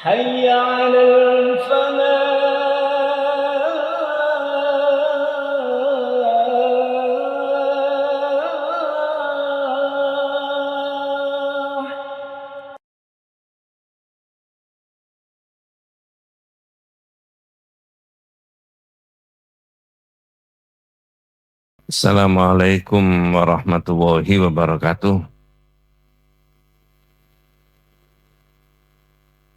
حي على الفلاح. Assalamualaikum warahmatullahi wabarakatuh.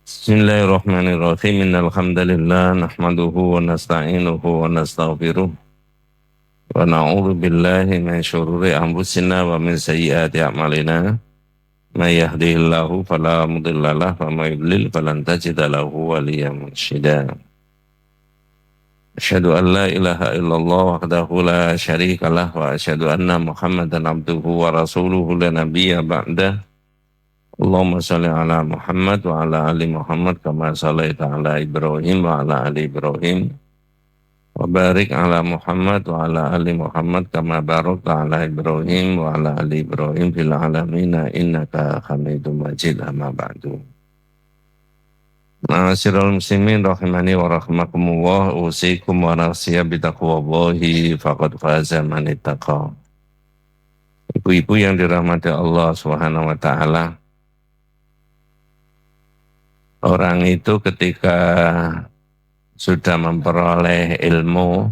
Bismillahirrahmanirrahim. Innal hamdalillah nahmaduhu wa nasta'inuhu wa nastaghfiruh wa na'udzu billahi min syururi anfusina wa min sayyiati a'malina. May yahdihillahu fala mudhillalah wa may yudlil falan tajida lahu waliyyan mursyida. Asyhadu an la ilaha illallah wahdahu la syarikalah wa asyhadu anna Muhammadan abduhu wa rasuluhu la nabiyya ba'dah. Allahumma sholli ala Muhammad wa ala ali Muhammad kama shallaita ala Ibrahim wa ala ali Ibrahim wa barik ala Muhammad wa ala ali Muhammad kama barakta ala Ibrahim wa ala ali Ibrahim fil alamin innaka Hamidum Majid. Amma ba'du. Ma'asyiral muslimin rahimani wa rahimakumullah, usikum wa nafsiya bitaqwallahi faqad faza man ittaqa. Ibu-ibu yang dirahmati Allah Subhanahu wa taala, orang itu ketika sudah memperoleh ilmu,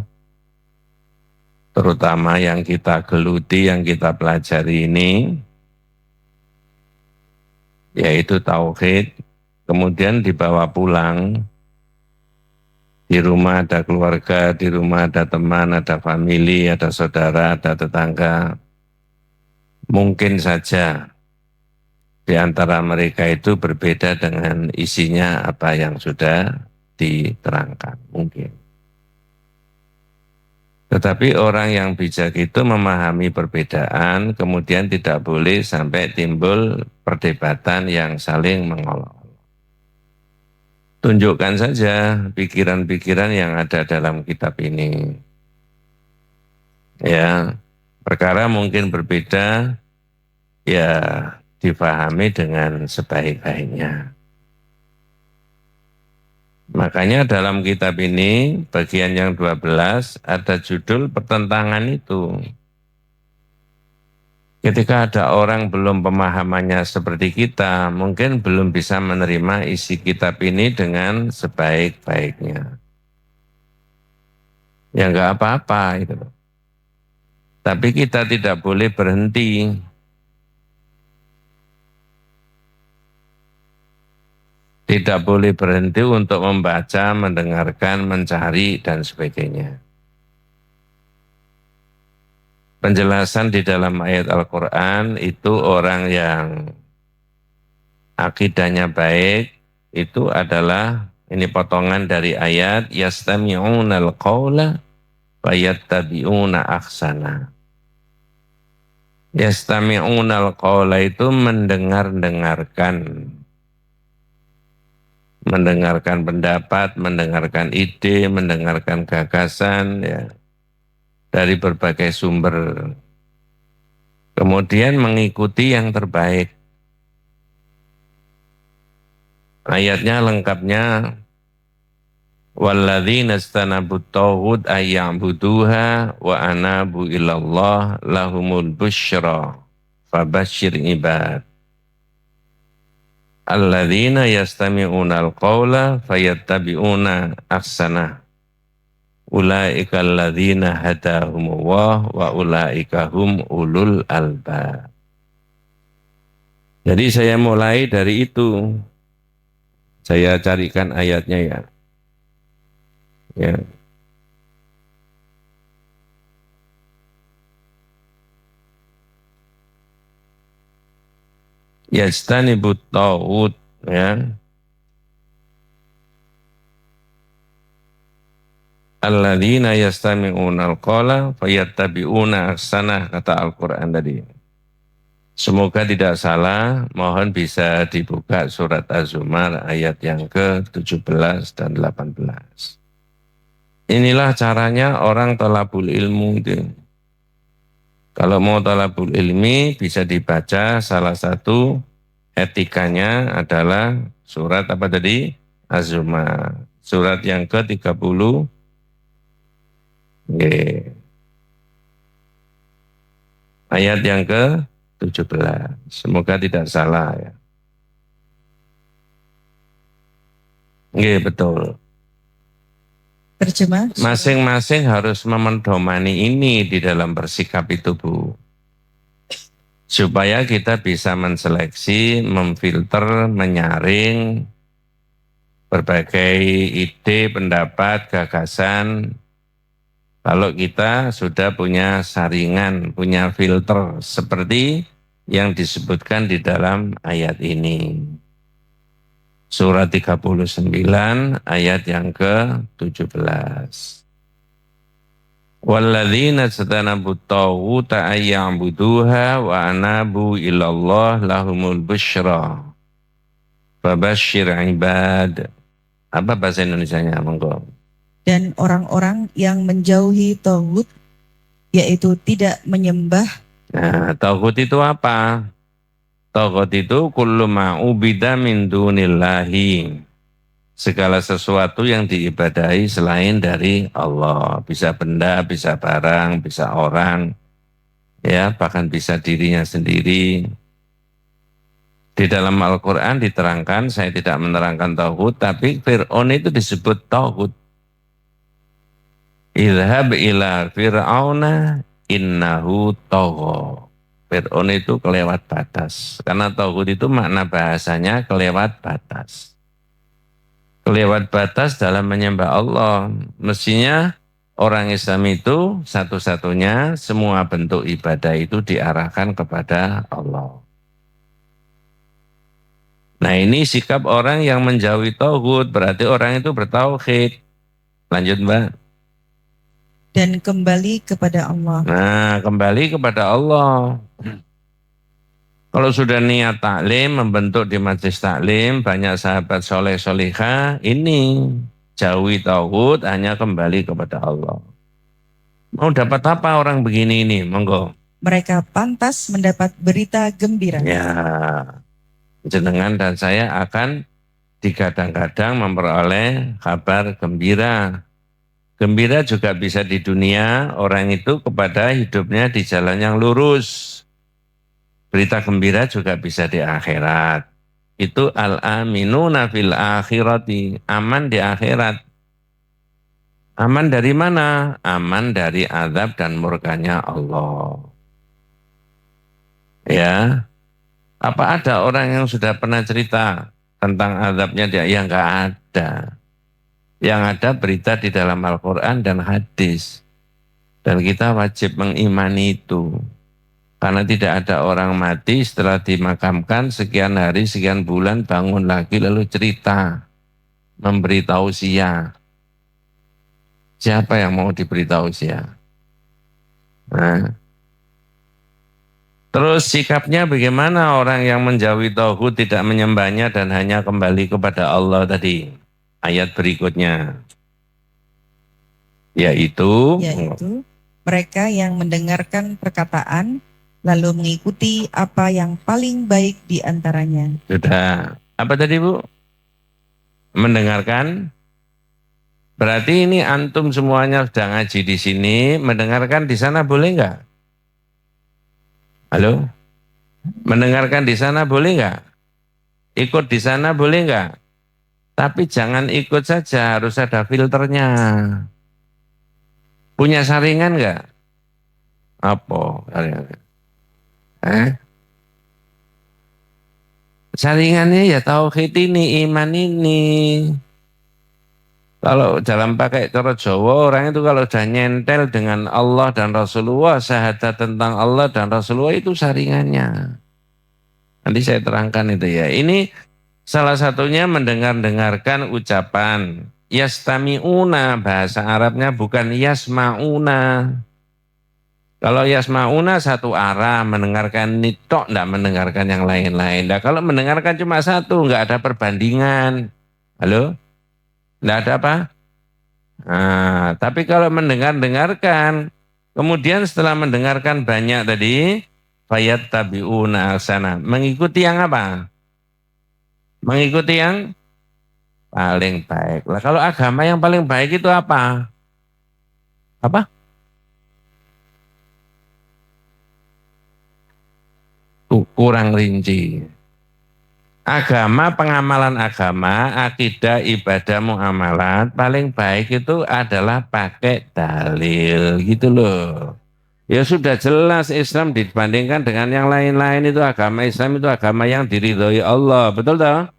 terutama yang kita geluti, yang kita pelajari ini, yaitu tauhid, kemudian dibawa pulang, di rumah ada keluarga, di rumah ada teman, ada famili, ada saudara, ada tetangga, mungkin saja di antara mereka itu berbeda dengan isinya apa yang sudah diterangkan, mungkin. Tetapi orang yang bijak itu memahami perbedaan, kemudian tidak boleh sampai timbul perdebatan yang saling mengolok. Tunjukkan saja pikiran-pikiran yang ada dalam kitab ini. Ya, perkara mungkin berbeda, ya difahami dengan sebaik-baiknya. Makanya dalam kitab ini, bagian yang 12, ada judul pertentangan itu. Ketika ada orang belum pemahamannya seperti kita, mungkin belum bisa menerima isi kitab ini dengan sebaik-baiknya. Ya enggak apa-apa itu. Tapi kita tidak boleh berhenti. Tidak boleh berhenti untuk membaca, mendengarkan, mencari, dan sebagainya. Penjelasan di dalam ayat Al-Quran itu orang yang akidahnya baik, itu adalah, ini potongan dari ayat, yastami'unal qawla fayattabi'una ahsana. Yastami'unal qawla itu mendengarkan pendapat, mendengarkan ide, mendengarkan gagasan, ya, dari berbagai sumber. Kemudian mengikuti yang terbaik. Ayatnya lengkapnya, walladzina istanabut tauhid ayya'buduha wa anabu ilallah lahumul busyra fabashshir ibad. Alladzina yastami'unal qawla fayattabi'una ahsanah. Ulaika alladzina hadahumullah wa ulaika hum ulul albab. Jadi saya mulai dari itu. Saya carikan ayatnya ya. Ya. Yajtanibut taghut, ya. Alladzina yastami'unal qawla fayattabi'una ahsanah, kata Al-Quran tadi. Semoga tidak salah, mohon bisa dibuka surat Az-Zumar ayat yang ke-17 dan 18. Inilah caranya orang talabul ilmu itu. Kalau mau talabul ilmi bisa dibaca, salah satu etikanya adalah surat apa tadi? Az-Zumar. Surat yang ke-30. Nggih. Ayat yang ke-17. Semoga tidak salah ya. Nggih, betul. Terjemah. Masing-masing harus memendomani ini di dalam bersikap itu, Bu. Supaya kita bisa menseleksi, memfilter, menyaring berbagai ide, pendapat, gagasan. Kalau kita sudah punya saringan, punya filter seperti yang disebutkan di dalam ayat ini. Surat 39 ayat yang ke-17. Walladzina tatanabut taghuta ayya'buduha wa anabu ilallah lahumul busyra. Fabashshir ibad. Apa bahasa Indonesianya, monggo? Dan orang-orang yang menjauhi tauhid, yaitu tidak menyembah. Nah, tauhid itu apa? Tauhid itu kullu ma'ubida min dunillahi. Segala sesuatu yang diibadahi selain dari Allah. Bisa benda, bisa barang, bisa orang. Ya, bahkan bisa dirinya sendiri. Di dalam Al-Quran diterangkan, saya tidak menerangkan tauhid, tapi Fir'aun itu disebut tauhid. Idhab ila fir'auna innahu tagha. Fir'aun itu kelewat batas. Karena tauhid itu makna bahasanya kelewat batas. Kelewat batas dalam menyembah Allah. Mestinya orang Islam itu satu-satunya semua bentuk ibadah itu diarahkan kepada Allah. Nah, ini sikap orang yang menjauhi tauhid, berarti orang itu bertauhid. Lanjut, Mbak. Dan kembali kepada Allah. Nah, kembali kepada Allah. Kalau sudah niat taklim, membentuk di majelis taklim, banyak sahabat soleh solihah, ini jauhi tauhid, hanya kembali kepada Allah. Mau dapat apa orang begini ini? Monggo. Mereka pantas mendapat berita gembira. Ya, jenengan dan saya akan digadang-gadang memperoleh kabar gembira. Gembira juga bisa di dunia, orang itu kepada hidupnya di jalan yang lurus. Berita gembira juga bisa di akhirat. Itu al-aminuna fil akhirati, aman di akhirat. Aman dari mana? Aman dari azab dan murkanya Allah. Ya, apa ada orang yang sudah pernah cerita tentang azabnya dia? Ya enggak ada. Yang ada berita di dalam Al-Quran dan hadis. Dan kita wajib mengimani itu. Karena tidak ada orang mati setelah dimakamkan sekian hari, sekian bulan, bangun lagi lalu cerita. Memberitahu sia. Siapa yang mau diberitahu sia? Nah. Terus sikapnya bagaimana orang yang menjauhi tauhid, tidak menyembahnya dan hanya kembali kepada Allah tadi? Ayat berikutnya, yaitu mereka yang mendengarkan perkataan lalu mengikuti apa yang paling baik di antaranya. Sudah. Apa tadi, Bu? Mendengarkan. Berarti ini antum semuanya sudah ngaji di sini, mendengarkan di sana boleh enggak? Halo? Mendengarkan di sana boleh enggak? Ikut di sana boleh enggak? Tapi jangan ikut saja, harus ada filternya. Punya saringan enggak? Apa saringannya? Saringannya ya tauhid ini, iman ini. Kalau dalam pakai cara Jawa, orang itu kalau sudah nyentel dengan Allah dan Rasulullah, syahadat tentang Allah dan Rasulullah itu saringannya. Nanti saya terangkan itu ya. Ini salah satunya mendengarkan ucapan yastami'una, bahasa Arabnya bukan yasma'una. Kalau yasma'una satu arah, mendengarkan nitok, enggak mendengarkan yang lain-lain. Nah, kalau mendengarkan cuma satu, enggak ada perbandingan. Halo? Enggak ada apa? Nah, tapi kalau mendengarkan, kemudian setelah mendengarkan banyak tadi, fayat tabi'una asana. Mengikuti yang apa? Mengikuti yang paling baik. Lah kalau agama yang paling baik itu apa? Apa? Kurang rinci. Agama, pengamalan agama, akidah, ibadah, muamalat, paling baik itu adalah pakai dalil gitu loh. Ya sudah jelas Islam dibandingkan dengan yang lain-lain itu agama Islam itu agama yang diridhoi Allah, betul toh?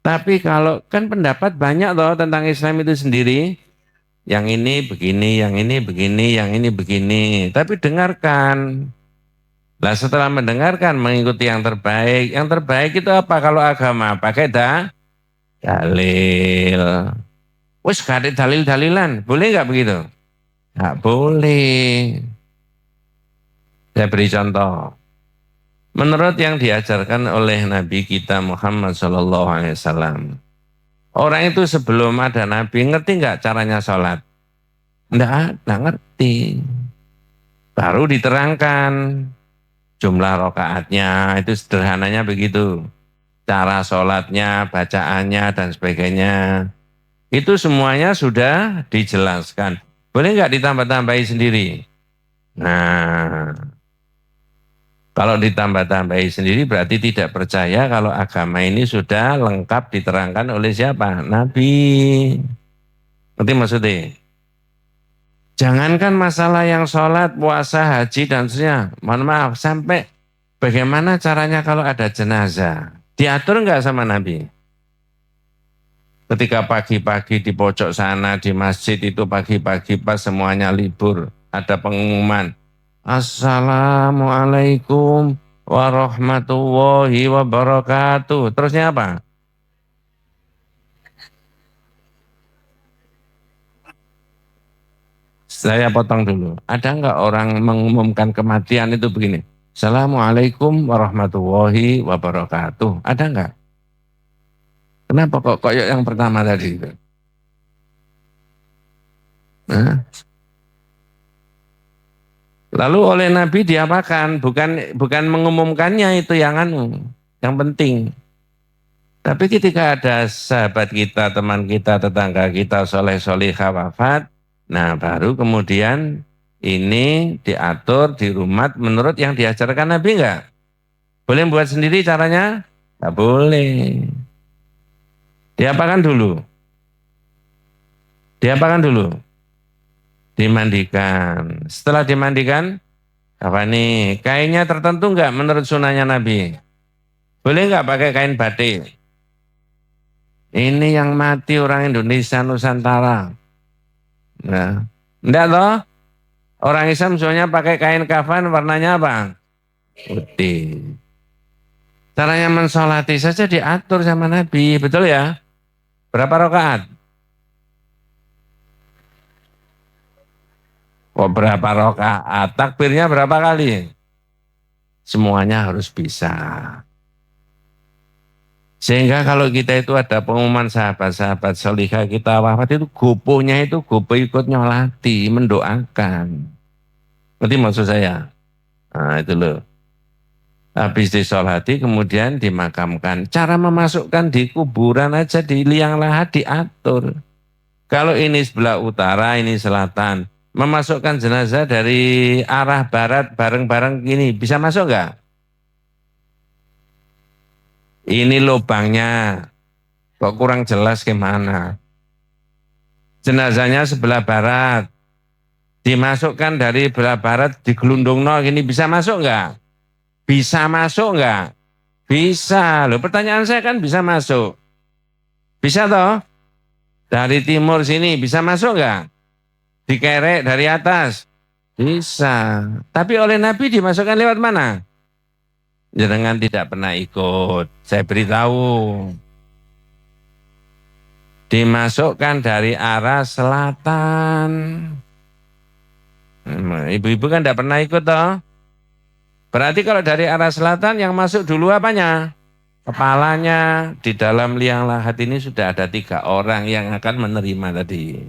Tapi kalau kan pendapat banyak toh tentang Islam itu sendiri, yang ini begini, yang ini begini, yang ini begini. Tapi dengarkan. Nah setelah mendengarkan mengikuti yang terbaik itu apa kalau agama? Pakai dalil. Wes gak ada dalil-dalilan, boleh nggak begitu? Nggak boleh. Saya beri contoh. Menurut yang diajarkan oleh Nabi kita Muhammad SAW, orang itu sebelum ada Nabi ngerti nggak caranya sholat? Nggak ngerti. Baru diterangkan jumlah rokaatnya, itu sederhananya begitu. Cara sholatnya, bacaannya, dan sebagainya. Itu semuanya sudah dijelaskan. Boleh nggak ditambah-tambahi sendiri? Nah, kalau ditambah-tambahi sendiri berarti tidak percaya kalau agama ini sudah lengkap diterangkan oleh siapa? Nabi. Ngerti maksudnya? Jangankan masalah yang sholat, puasa, haji, dan seterusnya. Mohon maaf, sampai bagaimana caranya kalau ada jenazah? Diatur nggak sama Nabi? Ketika pagi-pagi di pojok sana, di masjid itu pagi-pagi pas semuanya libur, ada pengumuman. Assalamualaikum warahmatullahi wabarakatuh. Terusnya apa? Saya potong dulu. Ada nggak orang mengumumkan kematian itu begini? Assalamualaikum warahmatullahi wabarakatuh. Ada nggak? Kenapa kok koyok yang pertama tadi itu? Nah. Lalu oleh Nabi diapakan? Bukan mengumumkannya itu yang yang penting. Tapi ketika ada sahabat kita, teman kita, tetangga kita, soleh-solihah wafat, nah baru kemudian ini diatur di rumah menurut yang diajarkan Nabi enggak? Boleh buat sendiri caranya? Enggak boleh. Diapakan dulu? Diapakan dulu? Dimandikan. Setelah dimandikan, apa nih? Kainnya tertentu enggak menurut sunnahnya Nabi? Boleh enggak pakai kain batik? Ini yang mati orang Indonesia Nusantara. Nah, enggak toh? Orang Islam soalnya pakai kain kafan warnanya apa? Putih. Caranya mensolati saja diatur sama Nabi, betul ya? Berapa rakaat? Kok berapa rakaat? Takbirnya berapa kali? Semuanya harus bisa. Sehingga kalau kita itu ada pengumuman sahabat-sahabat solihah kita wafat itu gopohnya itu gopoh ikut nyolati, mendoakan. Ngerti maksud saya? Nah itu loh. Habis disolati kemudian dimakamkan. Cara memasukkan di kuburan aja di liang lahat diatur. Kalau ini sebelah utara, ini selatan. Memasukkan jenazah dari arah barat bareng-bareng gini, bisa masuk nggak? Ini lubangnya, kok kurang jelas gimana? Jenazahnya sebelah barat, dimasukkan dari sebelah barat, digelundungno gini, bisa masuk nggak? Bisa masuk nggak? Bisa. Loh, pertanyaan saya kan bisa masuk. Bisa toh? Dari timur sini bisa masuk nggak? Dikerek dari atas? Bisa. Tapi oleh Nabi dimasukkan lewat mana? Jangan tidak pernah ikut. Saya beritahu. Dimasukkan dari arah selatan. Ibu-ibu kan tidak pernah ikut toh? Berarti kalau dari arah selatan yang masuk dulu apanya? Kepalanya. Di dalam liang lahat ini sudah ada 3 orang yang akan menerima tadi.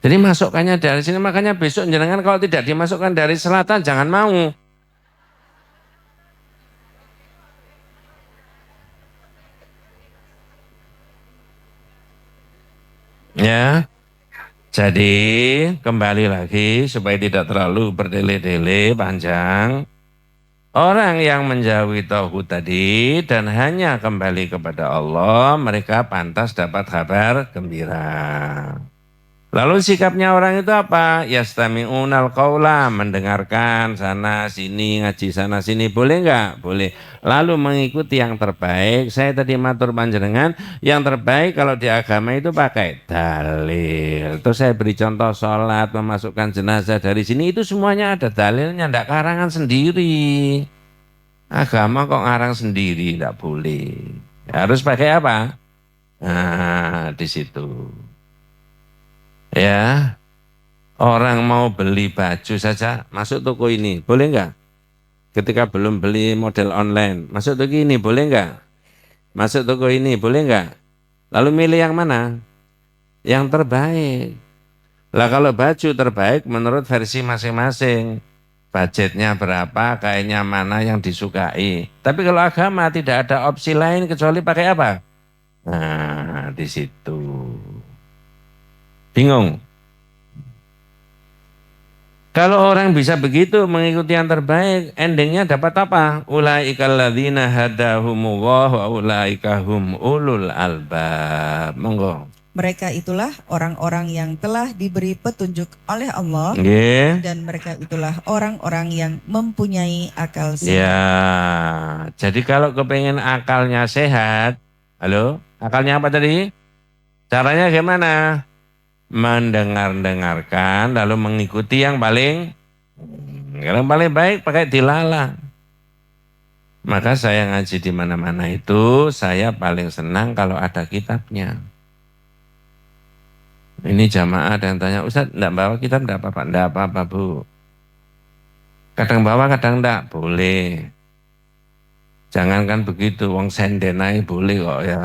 Jadi masukkannya dari sini, makanya besok jenengan kalau tidak dimasukkan dari selatan jangan mau. Ya. Jadi kembali lagi supaya tidak terlalu berdele-dele panjang. Orang yang menjauhi tauhid tadi dan hanya kembali kepada Allah, mereka pantas dapat kabar gembira. Lalu sikapnya orang itu apa? Yastami'unal qaula, mendengarkan sana sini, ngaji sana sini, boleh enggak? Boleh. Lalu mengikuti yang terbaik. Saya tadi matur panjenengan, yang terbaik kalau di agama itu pakai dalil. Terus saya beri contoh sholat, memasukkan jenazah dari sini, itu semuanya ada dalilnya, enggak karangan sendiri. Agama kok ngarang sendiri, enggak boleh. Harus pakai apa? Nah, di situ. Ya, orang mau beli baju saja masuk toko ini, boleh enggak? Ketika belum beli model online, masuk toko ini, boleh enggak? Masuk toko ini, boleh enggak? Lalu milih yang mana? Yang terbaik. Lah kalau baju terbaik menurut versi masing-masing. Budgetnya berapa, kayaknya mana yang disukai. Tapi kalau agama tidak ada opsi lain kecuali pakai apa? Nah, di situ. Bingung? Kalau orang bisa begitu mengikuti yang terbaik, endingnya dapat apa? Ulaikal ladzina hadahumullah wa ulaika hum ulul albab. Monggo. Mereka itulah orang-orang yang telah diberi petunjuk oleh Allah. Nggih. Dan mereka itulah orang-orang yang mempunyai akal sehat. Ya, jadi kalau kepengen akalnya sehat, halo, akalnya apa tadi? Caranya gimana? Mendengar-dengarkan lalu mengikuti yang paling baik pakai dilala. Maka saya ngaji di mana-mana itu saya paling senang kalau ada kitabnya. Ini jamaah ada yang tanya, Ustaz, enggak bawa kitab enggak apa-apa? Enggak apa-apa, Bu. Kadang bawa, kadang enggak, boleh. Jangankan begitu, wong sendenai boleh kok ya.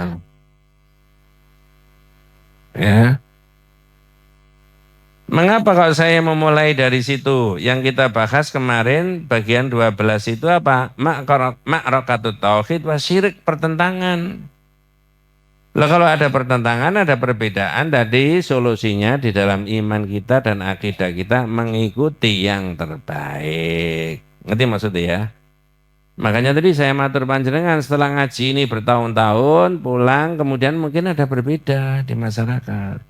Ya. Mengapa kalau saya memulai dari situ? Yang kita bahas kemarin bagian 12 itu apa? Ma'rokatut tauhid wa syirik, pertentangan. Lah kalau ada pertentangan, ada perbedaan, tadi solusinya di dalam iman kita dan akidah kita mengikuti yang terbaik. Ngerti maksudnya ya? Makanya tadi saya matur panjenengan setelah ngaji ini bertahun-tahun, pulang kemudian mungkin ada berbeda di masyarakat.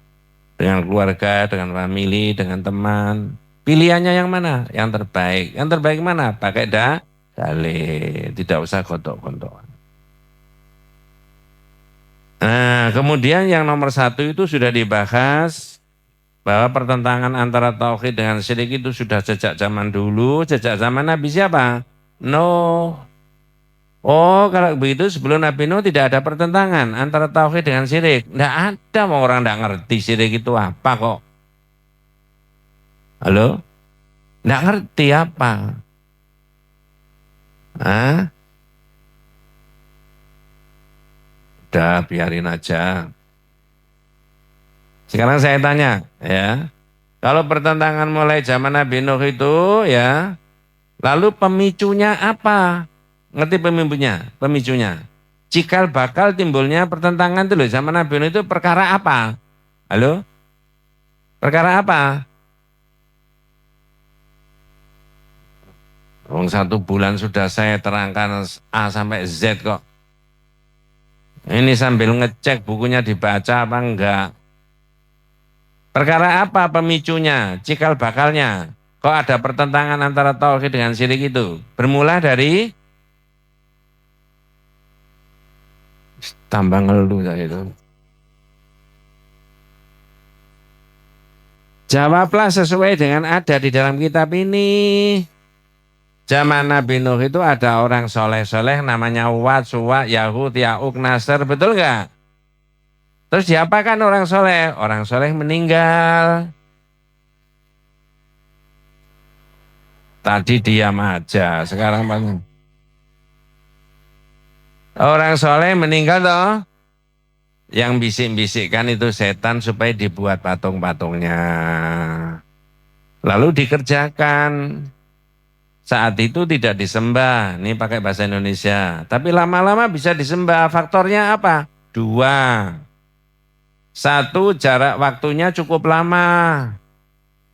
Dengan keluarga, dengan famili, dengan teman. Pilihannya yang mana? Yang terbaik. Yang terbaik mana? Pakai dalil. Tidak usah gontok-gontokan. Nah, kemudian yang nomor 1 itu sudah dibahas bahwa pertentangan antara tauhid dengan syirik itu sudah sejak zaman dulu. Sejak zaman Nabi siapa? Nuh. Oh, kalau begitu sebelum Nabi Nuh tidak ada pertentangan antara tauhid dengan syirik. Tidak ada, orang tidak ngerti syirik itu apa kok. Halo? Tidak ngerti apa. Hah? Udah, biarin aja. Sekarang saya tanya, ya. Kalau pertentangan mulai zaman Nabi Nuh itu, ya, lalu pemicunya apa? Ngerti pemicunya. Cikal bakal timbulnya pertentangan itu loh zaman Nabi Nuh itu perkara apa? Halo? Perkara apa? Wong 1 bulan sudah saya terangkan A sampai Z kok. Ini sambil ngecek bukunya dibaca apa enggak. Perkara apa pemicunya? Cikal bakalnya. Kok ada pertentangan antara tauhid dengan syirik itu? Bermula dari tambah ngeluh saya itu. Jawablah sesuai dengan ada di dalam kitab ini. Zaman Nabi Nuh itu ada orang soleh-soleh namanya Wad, Suwa, Yahud, Ya'uk, Nasr, betul nggak? Terus diapakan orang soleh? Orang soleh meninggal. Tadi diam aja, sekarang bangun. Orang soleh meninggal toh, yang bisik-bisikkan itu setan supaya dibuat patung-patungnya. Lalu dikerjakan. Saat itu tidak disembah, ini pakai bahasa Indonesia. Tapi lama-lama bisa disembah, faktornya apa? 2. Satu, jarak waktunya cukup lama.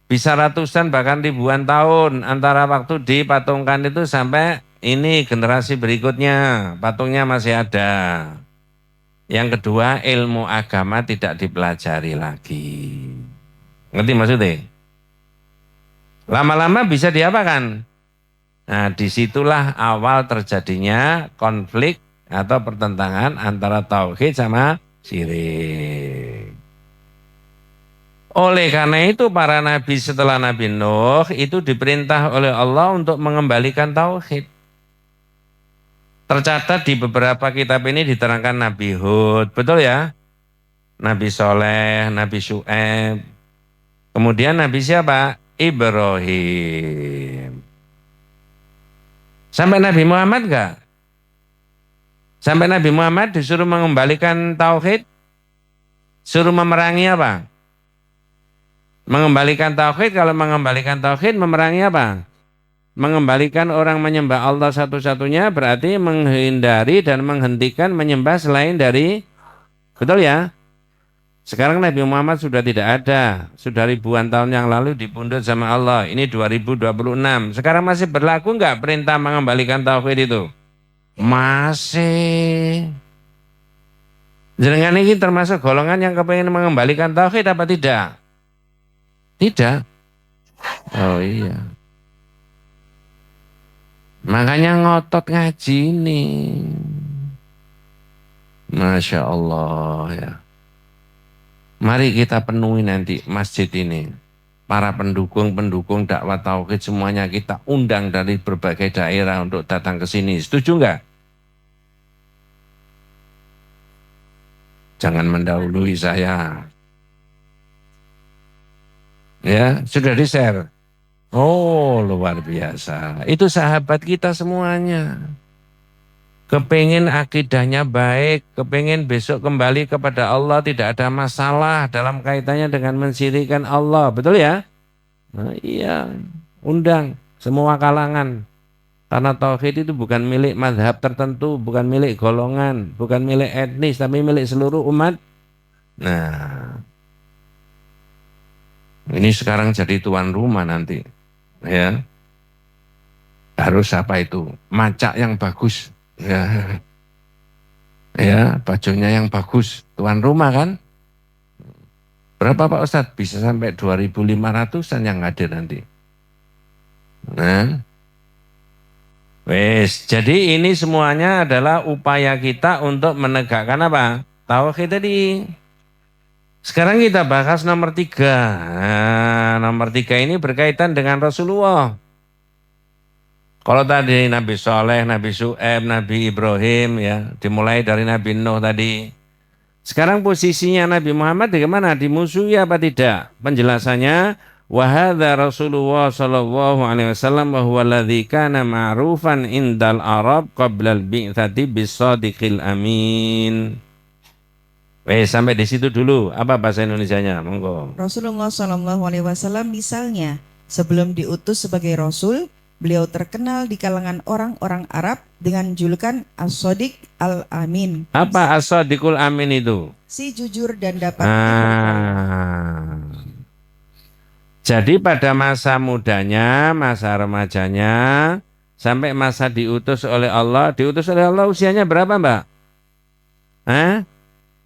Bisa ratusan bahkan ribuan tahun antara waktu dipatungkan itu sampai ini generasi berikutnya. Patungnya masih ada. Yang kedua, ilmu agama tidak dipelajari lagi. Ngerti maksudnya? Lama-lama bisa diapakan? Nah, disitulah awal terjadinya konflik atau pertentangan antara tauhid sama syirik. Oleh karena itu para nabi setelah Nabi Nuh itu diperintah oleh Allah untuk mengembalikan tauhid. Tercatat di beberapa kitab ini diterangkan Nabi Hud, betul ya? Nabi Soleh, Nabi Syu'aib. Kemudian Nabi siapa? Ibrahim. Sampai Nabi Muhammad enggak? Sampai Nabi Muhammad disuruh mengembalikan tauhid, suruh memerangi apa? Mengembalikan tauhid, kalau mengembalikan tauhid memerangi apa? Mengembalikan orang menyembah Allah satu-satunya berarti menghindari dan menghentikan menyembah selain dari, betul ya? Sekarang Nabi Muhammad sudah tidak ada, sudah ribuan tahun yang lalu dipundhut sama Allah. Ini 2026. Sekarang masih berlaku enggak perintah mengembalikan tauhid itu? Masih. Jenengan ini termasuk golongan yang kepengen mengembalikan tauhid apa tidak? Tidak. Oh iya. Makanya ngotot ngaji nih. Masya Allah ya. Mari kita penuhi nanti masjid ini. Para pendukung-pendukung dakwah tauhid semuanya kita undang dari berbagai daerah untuk datang ke sini. Setuju enggak? Jangan mendahului saya. Ya, sudah di-share. Oh, luar biasa. Itu sahabat kita semuanya. Kepingin akidahnya baik, kepingin besok kembali kepada Allah, tidak ada masalah dalam kaitannya dengan mensyirikkan Allah. Betul ya? Nah, iya, undang semua kalangan. Karena tauhid itu bukan milik mazhab tertentu, bukan milik golongan, bukan milik etnis, tapi milik seluruh umat. Nah, ini sekarang jadi tuan rumah nanti. Ya, harus apa itu? Macak yang bagus. Ya, bajunya yang bagus. Tuan rumah kan? Berapa Pak Ustadz? Bisa sampai 2.500-an yang hadir nanti. Nah, wes, jadi ini semuanya adalah upaya kita untuk menegakkan apa? Tauhid tadi. Sekarang kita bahas nomor 3. Nah, nomor 3 ini berkaitan dengan Rasulullah. Kalau tadi Nabi Soleh, Nabi Syu'aib, Nabi Ibrahim, ya, dimulai dari Nabi Nuh tadi. Sekarang posisinya Nabi Muhammad bagaimana? Dimusuhi apa tidak? Penjelasannya, wa hadza Rasulullah sallallahu alaihi wasallam wa huwa alladzi kana ma'rufan indal Arab qabla al-bi'tsati bis-shadiqil amin. Sampai di situ dulu. Apa bahasa Indonesianya? Monggo. Rasulullah SAW misalnya sebelum diutus sebagai Rasul, beliau terkenal di kalangan orang-orang Arab dengan julukan As-Shadiq Al-Amin. Apa As-Shadiqul Amin itu? Si jujur dan dapat Jadi pada masa mudanya, masa remajanya, sampai masa diutus oleh Allah. Diutus oleh Allah usianya berapa Mbak?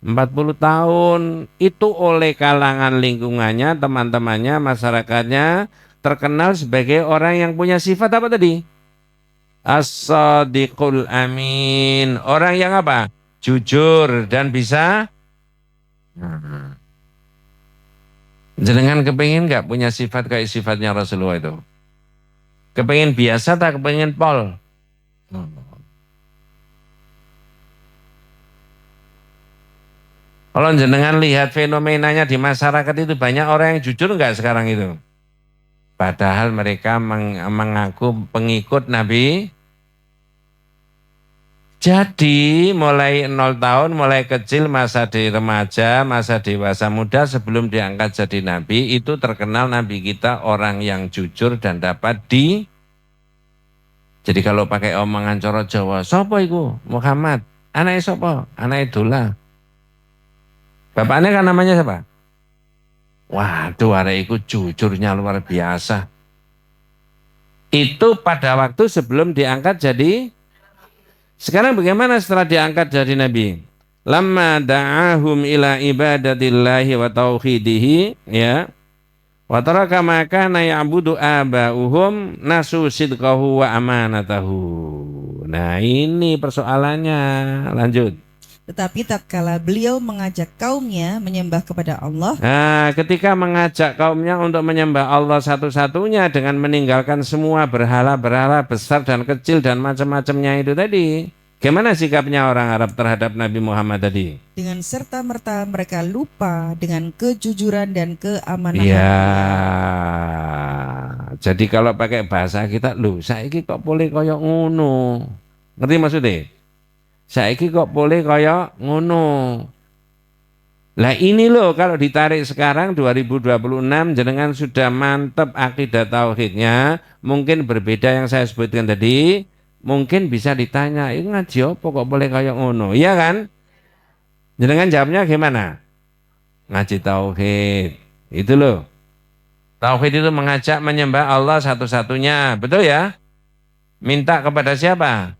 40 tahun. Itu oleh kalangan lingkungannya, teman-temannya, masyarakatnya terkenal sebagai orang yang punya sifat apa tadi? As-Shadiqul Amin. Orang yang apa? Jujur dan bisa. Jenengan kepingin gak punya sifat kayak sifatnya Rasulullah itu? Kepingin biasa tak kepingin pol? Kalau jenengan lihat fenomenanya di masyarakat itu banyak orang yang jujur enggak sekarang itu? Padahal mereka mengaku pengikut Nabi. Jadi mulai 0 tahun, mulai kecil, masa di remaja, masa dewasa muda sebelum diangkat jadi Nabi, itu terkenal Nabi kita orang yang jujur dan dapat di. Jadi kalau pakai omongan coro Jawa, sopo iku? Muhammad, anake sopo? Anake Dola. Bapaknya kan namanya siapa? Waduh, arek iku jujurnya luar biasa. Itu pada waktu sebelum diangkat jadi, sekarang bagaimana setelah diangkat jadi nabi? Lamma da'ahum ila ibadatillahi wa tauhidihi, ya. Wa taraka ma kana ya'budu aba'uhum nasu sidqahu wa amanatahu. Nah, ini persoalannya. Lanjut. Tetapi tatkala beliau mengajak kaumnya menyembah kepada Allah, Nah, ketika mengajak kaumnya untuk menyembah Allah satu-satunya dengan meninggalkan semua berhala-berhala besar dan kecil dan macam-macamnya itu tadi. Gimana sikapnya orang Arab terhadap Nabi Muhammad tadi? dengan serta-merta mereka lupa dengan kejujuran dan keamanan. Iya. Jadi kalau pakai bahasa kita, loh, saiki kok boleh koyok ngono. Ngerti maksudnya? Saiki kok boleh koyok ngono. Lah ini loh kalau ditarik sekarang 2026 jenengan sudah mantep akidah tauhidnya, mungkin berbeda yang saya sebutkan tadi, mungkin bisa ditanya, ini ngaji apa kok boleh kayak ngono, iya kan? Jenengan jawabnya gimana? Ngaji tauhid, itu loh. Tauhid itu mengajak menyembah Allah satu-satunya, betul ya? Minta kepada siapa?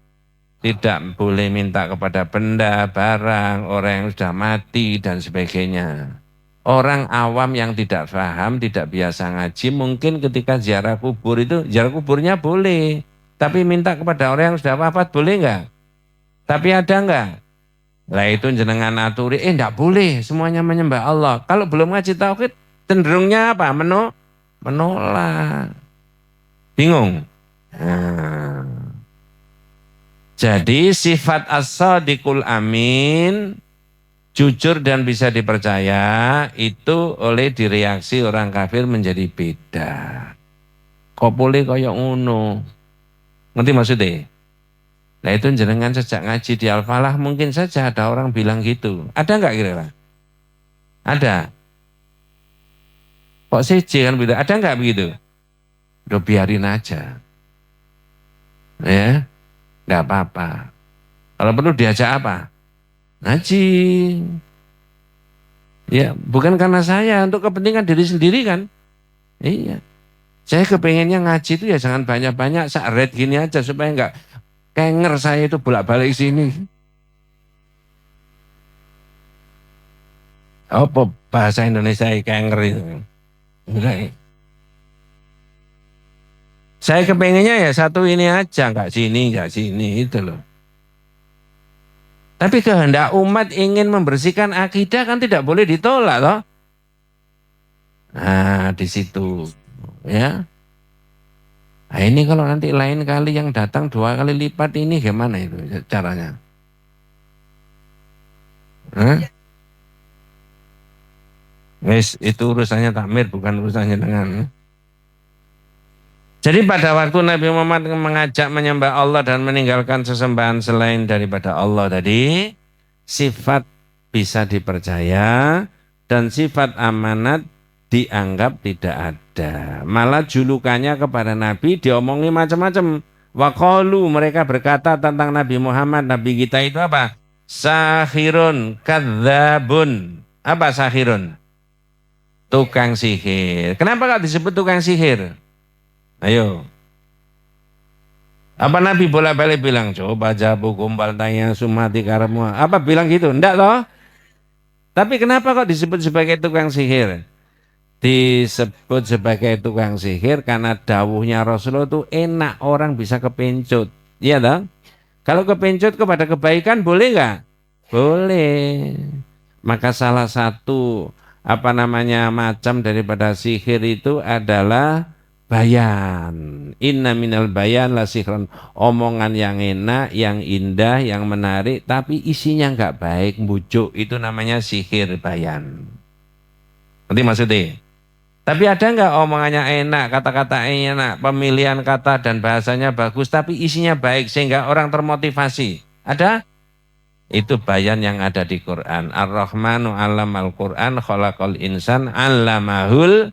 Tidak boleh minta kepada benda, barang, orang yang sudah mati, dan sebagainya. Orang awam yang tidak paham, tidak biasa ngaji, mungkin ketika ziarah kubur itu, ziarah kuburnya boleh. Tapi minta kepada orang yang sudah wafat boleh enggak? Tapi ada enggak? Lah itu jenengan aturi, enggak boleh, semuanya menyembah Allah. Kalau belum ngaji tauhid, cenderungnya apa? Menolak. Bingung? Nah. Jadi sifat as-sadiqul amin, jujur dan bisa dipercaya, itu oleh direaksi orang kafir menjadi beda. Kok boleh kaya ngono? Ngerti maksudnya? Nah itu jenengan sejak ngaji di Al-Falah mungkin saja ada orang bilang gitu. Ada enggak kira-kira? Ada. Kok siji kan begitu? Ada enggak begitu? Udah biarin aja. Ya. Enggak apa-apa. Kalau perlu diajak apa? Ngaji. Ya, bukan karena saya, untuk kepentingan diri sendiri kan. Iya. Saya kepengennya ngaji itu ya jangan banyak-banyak, sak-red gini aja supaya enggak kenger saya itu bolak-balik sini. Apa bahasa Indonesia kenger itu? Enggak. Saya kepengennya ya satu ini aja, enggak sini, itu loh. Tapi kehendak umat ingin membersihkan akidah kan tidak boleh ditolak toh. Nah, di situ ya. Nah, ini kalau nanti lain kali yang datang 2 kali lipat ini gimana itu caranya? Wes, itu urusannya takmir bukan urusannya dengan. Jadi pada waktu Nabi Muhammad mengajak menyembah Allah dan meninggalkan sesembahan selain daripada Allah tadi, sifat bisa dipercaya dan sifat amanat dianggap tidak ada. Malah julukannya kepada Nabi diomongi macam-macam. Waqalu, mereka berkata tentang Nabi Muhammad, Nabi kita itu apa? Sahirun, kadzabun. Apa sahirun? Tukang sihir. Kenapa kok disebut tukang sihir? Ayo. Apa Nabi bolak-balik bilang, coba jabu kumpal tanya sumati karemu. Apa bilang gitu? Enggak toh? Tapi kenapa kok disebut sebagai tukang sihir? Disebut sebagai tukang sihir karena dawuhnya Rasulullah itu enak, orang bisa kepencut. Iya toh? Kalau kepencut kepada kebaikan boleh enggak? Boleh. Maka salah satu macam daripada sihir itu adalah bayan. Inna minal bayan la sihron. Omongan yang enak, yang indah, yang menarik, tapi isinya enggak baik, bujuk. Itu namanya sihir bayan. Nanti maksudnya? Tapi ada enggak omongannya enak, kata-kata enak, pemilihan kata dan bahasanya bagus, tapi isinya baik sehingga orang termotivasi? Ada? Itu bayan yang ada di Quran. Ar-Rahmanu 'allamal Quran, khalaqal insan 'allamahul.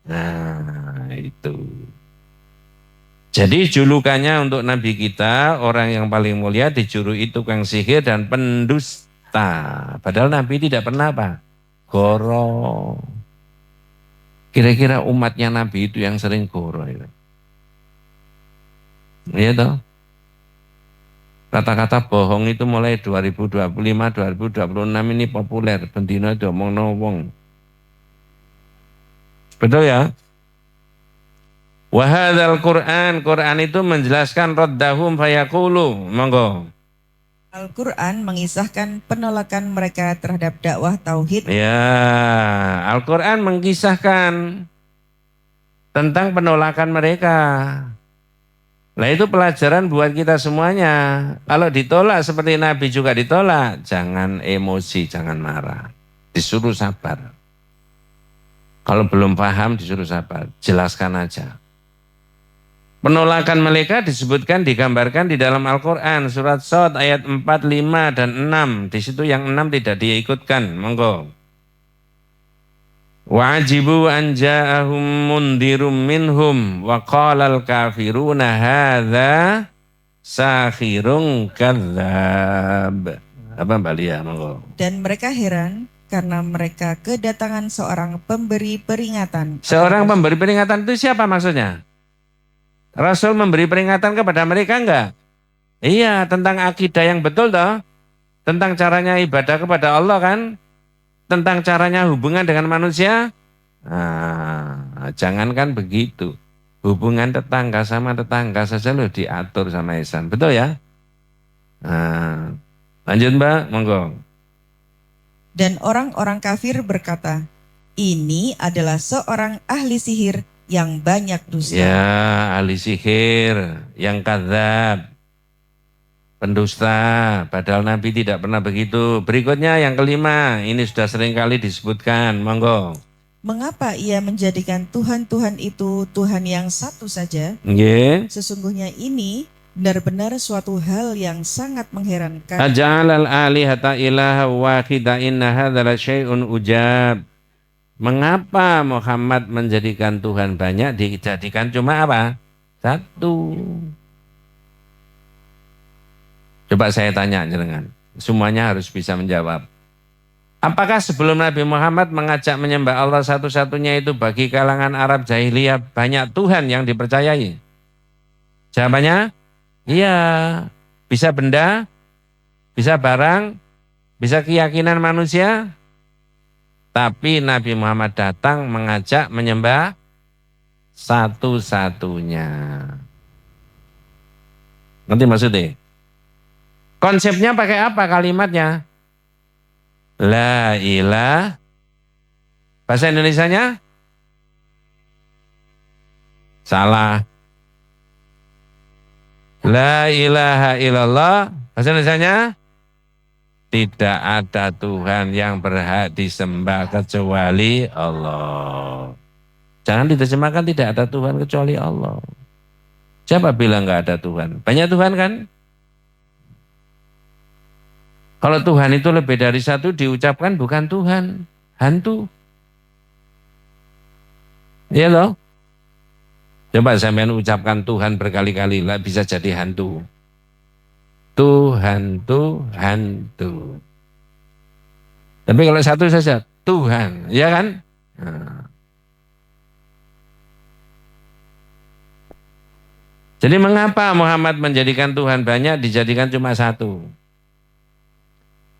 Nah, itu. Jadi julukannya untuk Nabi kita, orang yang paling mulia dijuluki tukang sihir dan pendusta. Padahal Nabi tidak pernah apa? goro. Kira-kira umatnya Nabi itu yang sering goro itu. Iya toh? Kata-kata bohong itu mulai 2025, 2026 ini populer. Bendino diomong wong. Betul ya? Wahadal Quran itu menjelaskan raddahum fayaqulu. Monggo. Al-Quran mengisahkan penolakan mereka terhadap dakwah tauhid. Ya, Al-Quran mengisahkan tentang penolakan mereka. Nah itu pelajaran buat kita semuanya. Kalau ditolak seperti Nabi juga ditolak, jangan emosi, jangan marah. Disuruh sabar. Kalau belum paham disuruh sabar, jelaskan aja. Penolakan mereka disebutkan, digambarkan di dalam Al-Quran. Surat Shad ayat 4, 5, dan 6. Di situ yang 6 tidak diikutkan. Monggo. Wa'ajibu an ja'ahum mundirum minhum wa qalal kafiruna hadza sakhirun kadzab. Apa Mbak Lia? Monggo. Dan mereka heran karena mereka kedatangan seorang pemberi peringatan. Seorang pemberi peringatan itu siapa maksudnya? Rasul memberi peringatan kepada mereka enggak? Iya, tentang akidah yang betul toh. Tentang caranya ibadah kepada Allah kan? Tentang caranya hubungan dengan manusia. Nah, jangankan begitu. Hubungan tetangga sama tetangga saja loh diatur sama Ihsan. Betul ya? Nah, lanjut Mbak, monggo. Dan orang-orang kafir berkata, ini adalah seorang ahli sihir yang banyak dusta. Ya, ahli sihir, yang kadzab, pendusta, padahal Nabi tidak pernah begitu. Berikutnya yang kelima, ini sudah sering kali disebutkan, monggo. Mengapa ia menjadikan Tuhan-Tuhan itu Tuhan yang satu saja? Nggih. Sesungguhnya ini benar-benar suatu hal yang sangat mengherankan. Aja'alal alihata ilaha wahida inna hadza la syai'un ujab. Mengapa Muhammad menjadikan Tuhan banyak dijadikan cuma apa? Satu. Coba saya tanya jenengan. Semuanya harus bisa menjawab. Apakah sebelum Nabi Muhammad mengajak menyembah Allah satu-satunya itu bagi kalangan Arab jahiliyah banyak Tuhan yang dipercayai? Jawabannya, iya. Bisa benda, bisa barang, bisa keyakinan manusia. Tapi Nabi Muhammad datang mengajak menyembah satu-satunya. Ngerti maksudnya? Konsepnya pakai apa kalimatnya? La ilah. Bahasa Indonesianya? Salah. La ilaha illallah. Bahasa Indonesianya? Tidak ada Tuhan yang berhak disembah kecuali Allah. Jangan diterjemahkan tidak ada Tuhan kecuali Allah. Siapa bilang nggak ada Tuhan? Banyak Tuhan kan? Kalau Tuhan itu lebih dari satu diucapkan bukan Tuhan, hantu. Iya loh. Coba sampean ucapkan Tuhan berkali-kali lah bisa jadi hantu. Tuhan. Tapi kalau satu saja, Tuhan, ya kan? Nah. Jadi mengapa Muhammad menjadikan Tuhan banyak, dijadikan cuma satu?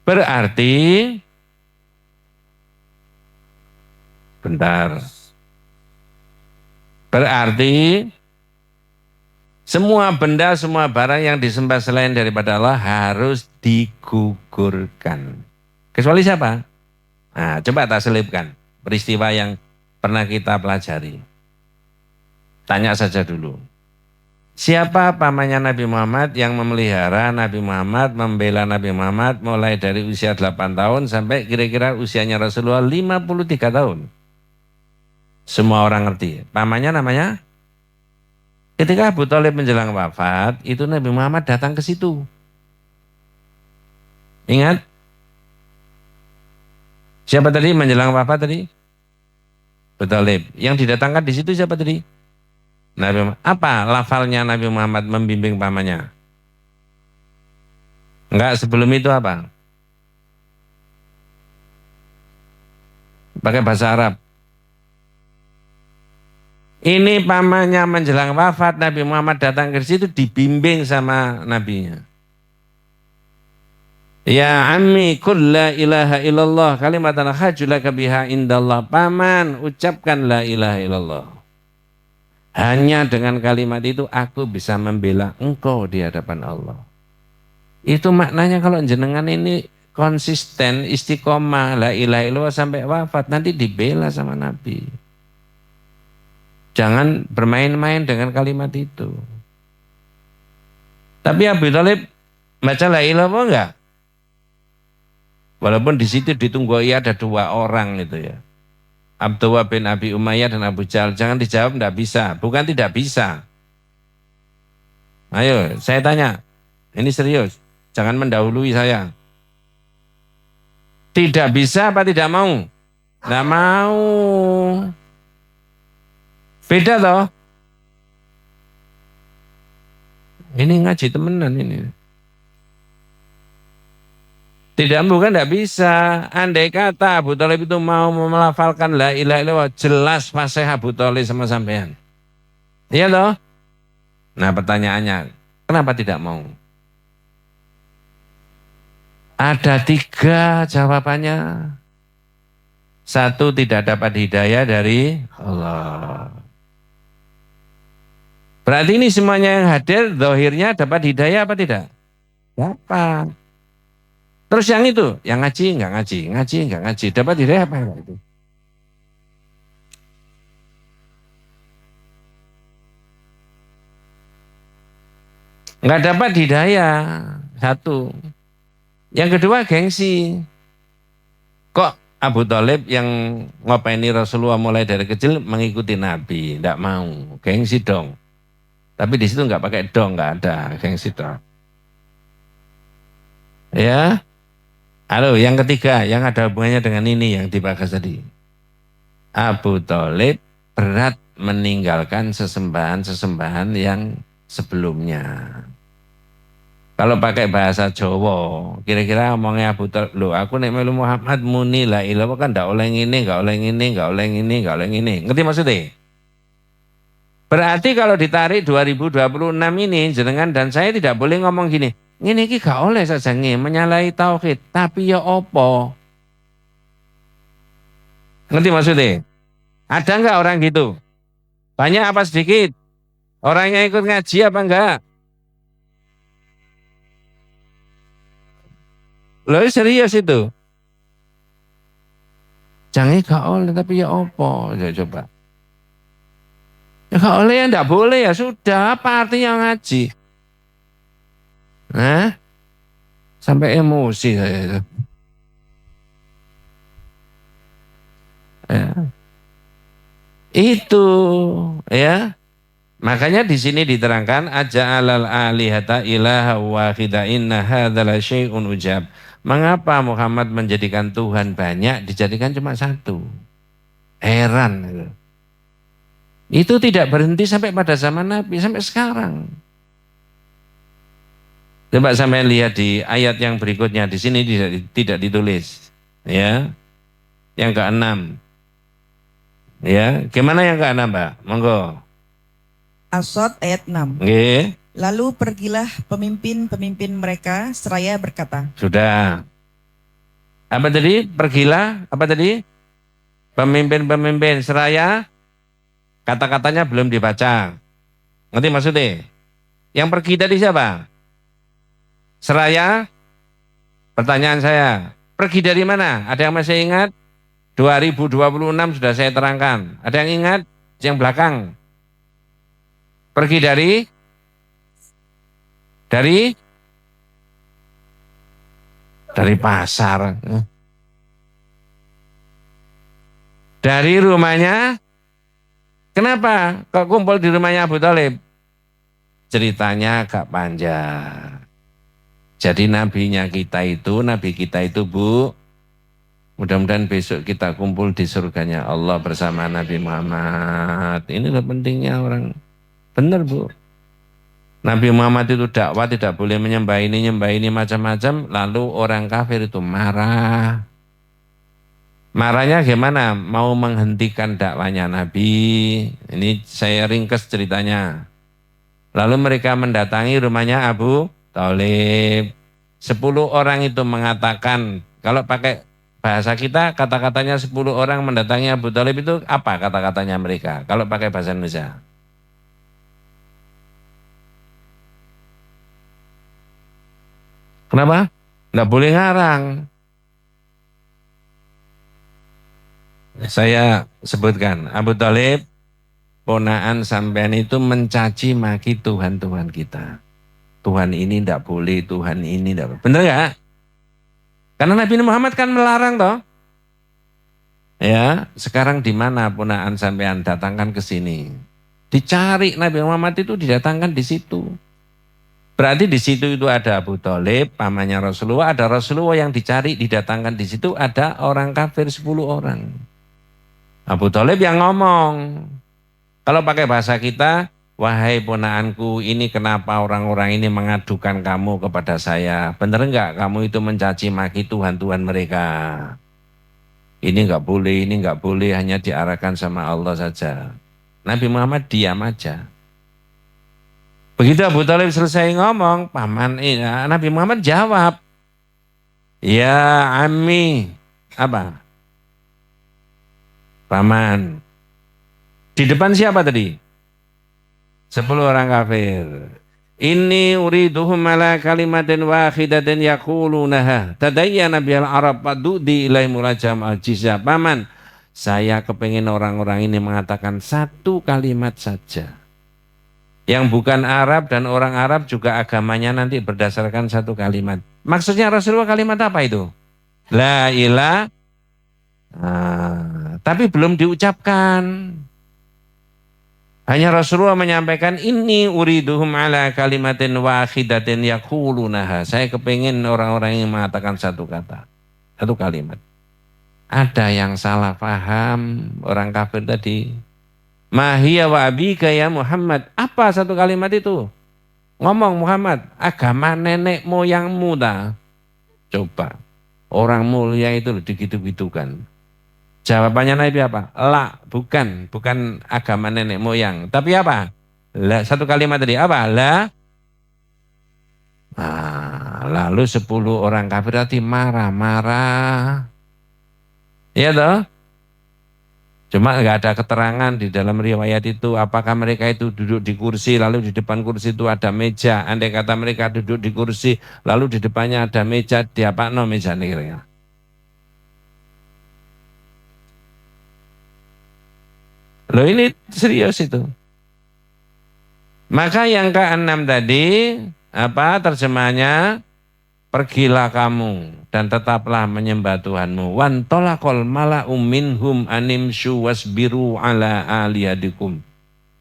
Berarti, berarti semua benda, semua barang yang disembah selain daripada Allah harus digugurkan. Kecuali siapa? Nah, coba tak selipkan peristiwa yang pernah kita pelajari. Tanya saja dulu. Siapa pamannya Nabi Muhammad yang memelihara Nabi Muhammad, membela Nabi Muhammad mulai dari usia 8 tahun sampai kira-kira usianya Rasulullah 53 tahun? Semua orang ngerti. Pamannya namanya? Ketika Abu Thalib menjelang wafat, itu Nabi Muhammad datang ke situ. Ingat? Siapa tadi menjelang wafat tadi? Abu Thalib. Yang didatangkan di situ siapa tadi? Nabi Muhammad. Apa lafalnya Nabi Muhammad membimbing pamannya? Enggak, sebelum itu apa? pakai bahasa Arab. Ini pamannya menjelang wafat, Nabi Muhammad datang ke situ dibimbing sama nabinya. Ya ammi qul la ilaha illallah kalimatan hajjulaka biha indallah. Paman, ucapkan la ilaha illallah. Hanya dengan kalimat itu aku bisa membela engkau di hadapan Allah. Itu maknanya kalau jenengan ini konsisten, istiqomah, la ilaha illallah sampai wafat, nanti dibela sama Nabi. Jangan bermain-main dengan kalimat itu. Tapi Abu Thalib baca la ilaha illallah enggak? Walaupun di situ ditunggu ada 2 orang itu ya. Abdullah bin Abi Umayyah dan Abu Jahal. Jangan dijawab enggak bisa. Bukan tidak bisa. Ayo saya tanya. Ini serius. Jangan mendahului saya. Tidak bisa apa tidak mau? Tidak mau. Beda toh. Ini ngaji temenan ini. Tidak, bukan tidak bisa. Andai kata Abu Thalib itu mau melafalkan la ilaha illallah, jelas fasih Abu Thalib sama sampean. Iya loh. Nah pertanyaannya, kenapa tidak mau? Ada 3 jawabannya. 1, tidak dapat hidayah dari Allah. Berarti ini semuanya yang hadir, zahirnya dapat hidayah apa tidak? Dapat. Terus yang itu, yang ngaji enggak ngaji, ngaji enggak ngaji, dapat hidayah apa enggak itu? Enggak dapat hidayah, 1. Yang kedua gengsi. Kok Abu Thalib yang ngopeni Rasulullah mulai dari kecil mengikuti Nabi, enggak mau, gengsi dong. Tapi di situ enggak pakai dong, enggak ada gengsi dong. Ya. Halo, yang ketiga, yang ada hubungannya dengan ini yang dibahas tadi. Abu Thalib berat meninggalkan sesembahan-sesembahan yang sebelumnya. Kalau pakai bahasa Jawa, kira-kira ngomongnya Abu Thalib, loh aku nek melu Muhammad muni la ilaha kan ndak oleh ngene, nggak oleh ngene, nggak oleh ngene, nggak oleh ngene. Ngerti maksudnya? Berarti kalau ditarik 2026 ini, jenengan dan saya tidak boleh ngomong gini, ini gak oleh saja menyalahi tauhid, tapi ya opo? Ngerti maksudnya? Ada enggak orang gitu? Banyak apa sedikit? Orangnya ikut ngaji apa enggak? Loh serius itu? Jangan gak oleh, tapi ya opo? Coba. Ya gak oleh ya enggak boleh ya sudah, apa artinya ngaji? Nah, sampai emosi saya itu. Ya. Itu ya. Makanya di sini diterangkan aja'alal alihata ilaha wahida inna hadzal syai'un ujab. Mengapa Muhammad menjadikan Tuhan banyak dijadikan cuma 1? Heran itu. Itu tidak berhenti sampai pada zaman Nabi sampai sekarang. Coba sampai lihat di ayat yang berikutnya, di sini tidak ditulis, ya. Yang ke-6, ya. Gimana yang ke-6, Mbak? Monggo. As-Sod ayat 6. Nggih. Lalu pergilah pemimpin-pemimpin mereka seraya berkata. Sudah. Apa tadi? Pergilah. Apa tadi? Pemimpin-pemimpin seraya. Kata-katanya belum dibaca. Ngerti maksudnya? Yang pergi tadi siapa? Seraya, pertanyaan saya, pergi dari mana? Ada yang masih ingat? 2026 sudah saya terangkan. Ada yang ingat? Yang belakang. Pergi dari pasar. Dari rumahnya. Kenapa? Kok kumpul di rumahnya Abu Thalib? Ceritanya agak panjang. Jadi nabi kita itu Bu, mudah-mudahan besok kita kumpul di surganya Allah bersama Nabi Muhammad. Inilah pentingnya orang. Benar Bu. Nabi Muhammad itu dakwah tidak boleh menyembah ini macam-macam. Lalu orang kafir itu marah. Marahnya gimana? Mau menghentikan dakwanya Nabi. Ini saya ringkas ceritanya. Lalu mereka mendatangi rumahnya Abu Thalib. 10 orang itu mengatakan, kalau pakai bahasa kita, kata-katanya 10 orang mendatangi Abu Thalib itu apa kata-katanya mereka? Kalau pakai bahasa Indonesia. Kenapa? Nggak boleh ngarang. Saya sebutkan, Abu Thalib, ponaan sampean itu mencaci maki Tuhan-Tuhan kita. Tuhan ini tidak boleh, Tuhan ini tidak boleh. Benar nggak? Karena Nabi Muhammad kan melarang toh. Ya, sekarang di mana ponaan sampean datangkan ke sini? Dicari Nabi Muhammad itu didatangkan di situ. Berarti di situ itu ada Abu Thalib, pamannya Rasulullah, ada Rasulullah yang dicari, didatangkan di situ ada orang kafir 10 orang. Abu Thalib yang ngomong. Kalau pakai bahasa kita, wahai ponaanku, ini kenapa orang-orang ini mengadukan kamu kepada saya? Benar enggak kamu itu mencaci maki Tuhan-Tuhan mereka? Ini enggak boleh, hanya diarahkan sama Allah saja. Nabi Muhammad diam aja. Begitu Abu Thalib selesai ngomong, Nabi Muhammad jawab, ya Ammi, apa? Paman. Di depan siapa tadi? 10 orang kafir. Inni uriduhum ala kalimatin wahidatin yaqulunaha tadayyana bihal Arab padudi ilaihim rajam al-jizya. Paman, saya kepingin orang-orang ini mengatakan satu kalimat saja. Yang bukan Arab dan orang Arab juga agamanya nanti berdasarkan satu kalimat. Maksudnya Rasulullah kalimat apa itu? La ilaha. Tapi belum diucapkan. Hanya Rasulullah menyampaikan ini uriduhum ala kalimatin wahidatin yaqulunaha. Saya kepingin orang-orang yang mengatakan satu kata, satu kalimat. Ada yang salah paham orang kafir tadi. Mahiyya wa abika ya Muhammad. Apa satu kalimat itu? Ngomong Muhammad, agama nenek moyangmu dah. Coba, orang mulia itu digitu-gitukan. Jawabannya Nabi apa? La, bukan agama nenek moyang. Tapi apa? La, satu kalimat tadi apa? La. Lalu 10 orang kafir tadi marah-marah. Iya toh? Cuma nggak ada keterangan di dalam riwayat itu apakah mereka itu duduk di kursi lalu di depan kursi itu ada meja. Andai kata mereka duduk di kursi lalu di depannya ada meja, di apa no meja nih kira-kira? Loh ini serius itu. Maka yang ke-6 tadi, apa terjemahnya? Pergilah kamu dan tetaplah menyembah Tuhanmu. Wantolakol mala'u minhum animshu wasbiru ala aliyadikum.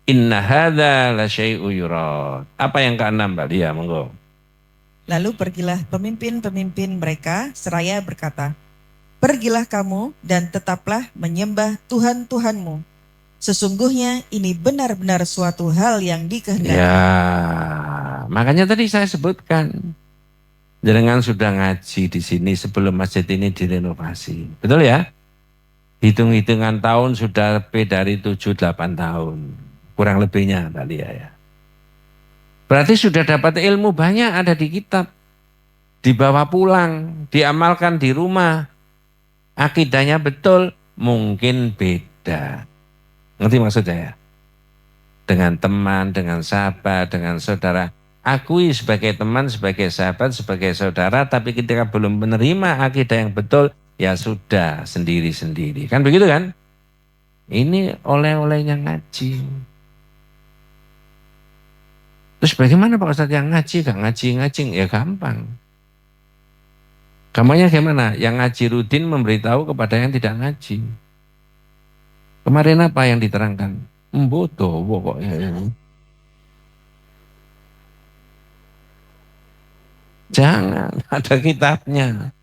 Inna hadha la syai'u yurad. Apa yang ke-6 Mbak Lia? Monggo. Lalu pergilah pemimpin-pemimpin mereka seraya berkata, pergilah kamu dan tetaplah menyembah Tuhan-Tuhanmu. Sesungguhnya ini benar-benar suatu hal yang dikehendaki. Ya, makanya tadi saya sebutkan. Jenengan sudah ngaji di sini sebelum masjid ini direnovasi. Betul ya? Hitung-hitungan tahun sudah lebih dari 7-8 tahun. Kurang lebihnya Mbak Lia ya. Berarti sudah dapat ilmu banyak ada di kitab. Dibawa pulang, diamalkan di rumah. Akidahnya betul, mungkin beda. Ngerti maksud saya? Dengan teman, dengan sahabat, dengan saudara. Akui sebagai teman, sebagai sahabat, sebagai saudara. Tapi ketika belum menerima akidah yang betul, ya sudah sendiri-sendiri. Kan begitu kan? Ini oleh-olehnya ngaji. Terus bagaimana Pak Ustadz yang ngaji, gak ngaji-ngaji? Ya gampang. Gampangnya gimana? Yang ngaji rutin memberitahu kepada yang tidak ngaji. Kemarin apa yang diterangkan? Bodoh pokoknya. Jangan, ada kitabnya.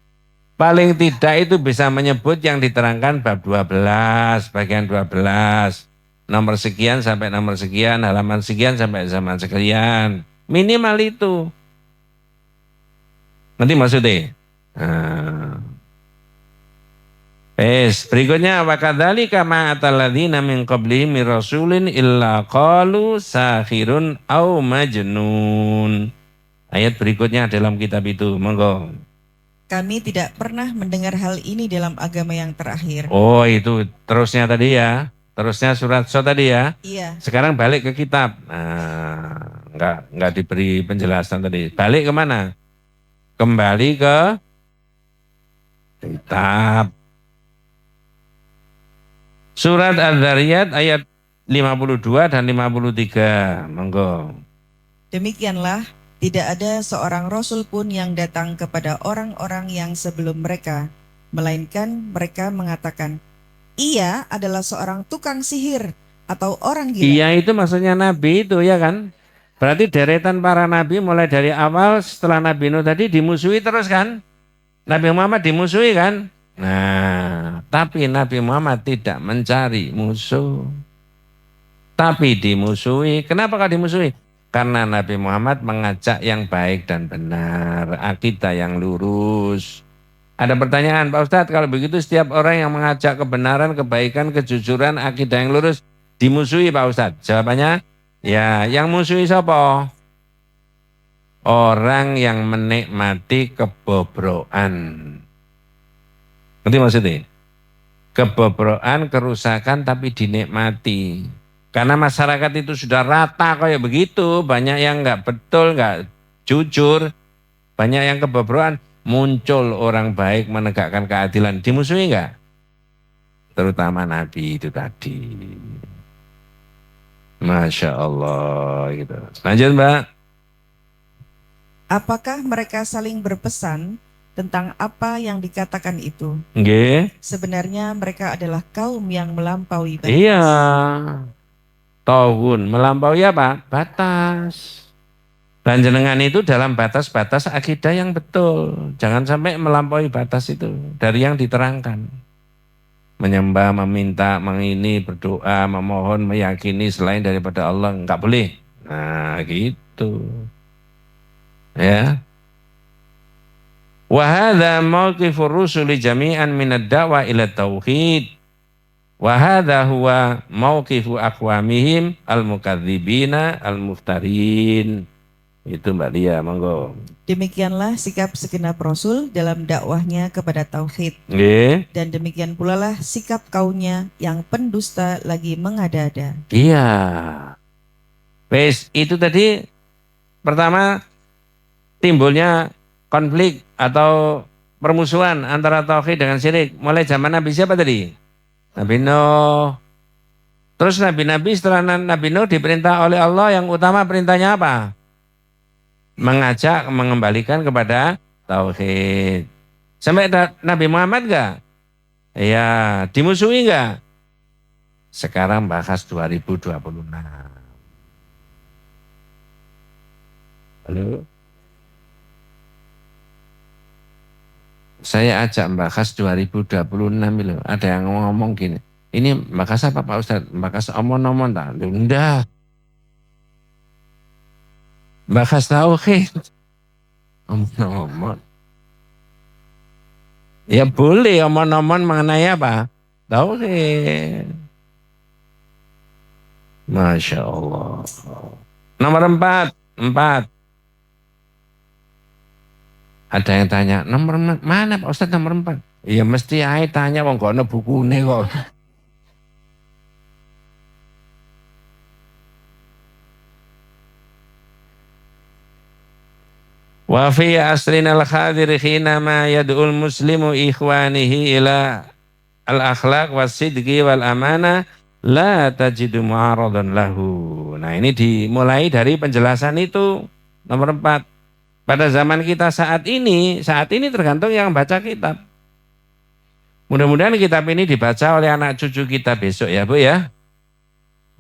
Paling tidak itu bisa menyebut yang diterangkan bab 12, bagian 12. Nomor sekian sampai nomor sekian, halaman sekian sampai halaman sekian. Minimal itu. Nanti maksudnya. Berikutnya wa kadzalika ma atalladzina min qablihim min rasulin illa qalu sahirun au majnun. Ayat berikutnya dalam kitab itu, monggo. Kami tidak pernah mendengar hal ini dalam agama yang terakhir. Oh, itu terusnya tadi ya. Terusnya surat So tadi ya. Iya. Sekarang balik ke kitab. Nah, enggak diberi penjelasan tadi. Balik kemana? Kembali ke kitab. Surat Adz-Dzariyat ayat 52 dan 53. Monggo. Demikianlah, tidak ada seorang rasul pun yang datang kepada orang-orang yang sebelum mereka, melainkan mereka mengatakan, ia adalah seorang tukang sihir atau orang gila. Iya, itu maksudnya nabi itu ya kan? Berarti deretan para nabi mulai dari awal setelah Nabi Nuh tadi dimusuhi terus kan? Nabi Muhammad dimusuhi kan? Nah, tapi Nabi Muhammad tidak mencari musuh. Tapi dimusuhi. Kenapa kok dimusuhi? Karena Nabi Muhammad mengajak yang baik dan benar, akidah yang lurus. Ada pertanyaan, Pak Ustadz, kalau begitu setiap orang yang mengajak kebenaran, kebaikan, kejujuran, akidah yang lurus dimusuhi Pak Ustadz? Jawabannya, ya yang musuhi siapa? Orang yang menikmati kebobrokan. Ngerti maksudnya? Kebobrokan, kerusakan tapi dinikmati. Karena masyarakat itu sudah rata kayak begitu. Banyak yang nggak betul, nggak jujur. Banyak yang kebobrokan. Muncul orang baik menegakkan keadilan. Dimusuhi nggak? Terutama Nabi itu tadi. Masya Allah. Gitu. Lanjut Mbak. Apakah mereka saling berpesan tentang apa yang dikatakan itu? Nggih. Sebenarnya mereka adalah kaum yang melampaui batas. Iya. Tauhun melampaui apa? Batas. Dan jenengan itu dalam batas-batas akidah yang betul. Jangan sampai melampaui batas itu dari yang diterangkan. Menyembah, meminta, mengini, berdoa, memohon, meyakini selain daripada Allah. Enggak boleh. Nah gitu. Ya. Wa hadza mauqifur rusuli jami'an minad da'wa ila tauhid. Wa hadza huwa mauqifu aqwamihim al-mukadzibina al-muftarin. Itu Mbak Lia, monggo. Demikianlah sikap segenap Rasul dalam dakwahnya kepada tauhid. Nggih. Dan demikian pula lah sikap kaumnya yang pendusta lagi mengada-ada. Iya. Wes, itu tadi pertama timbulnya konflik atau permusuhan antara tauhid dengan syirik. Mulai zaman Nabi siapa tadi? Nabi Nuh. Terus nabi-nabi setelah Nabi Nuh diperintah oleh Allah, yang utama perintahnya apa? Mengajak, mengembalikan kepada tauhid. Sampai Nabi Muhammad enggak? Ya, dimusuhi enggak? Sekarang bahas 2026. Halo? Saya ajak bahas 2026 itu. Ada yang ngomong gini, ini bahas apa Pak Ustadz? Bahas omong-omong tak? Enggak. Bahas tauhid. Omong-omong. Ya boleh omong-omong mengenai apa? Tauhid. Masya Allah. Nomor 4. Ada yang tanya, nomor mana Pak Ustadz nomor 4? Iya mesti ae tanya wong gak ana bukune kok. Wa fi asrinal hadir khinama yad'ul muslimu ikhwanihi ila al-akhlaq was-sidqi wal amana la tajidu mu'aradan lahu. Nah, ini dimulai dari penjelasan itu nomor 4. Pada zaman kita saat ini tergantung yang baca kitab. Mudah-mudahan kitab ini dibaca oleh anak cucu kita besok ya Bu ya.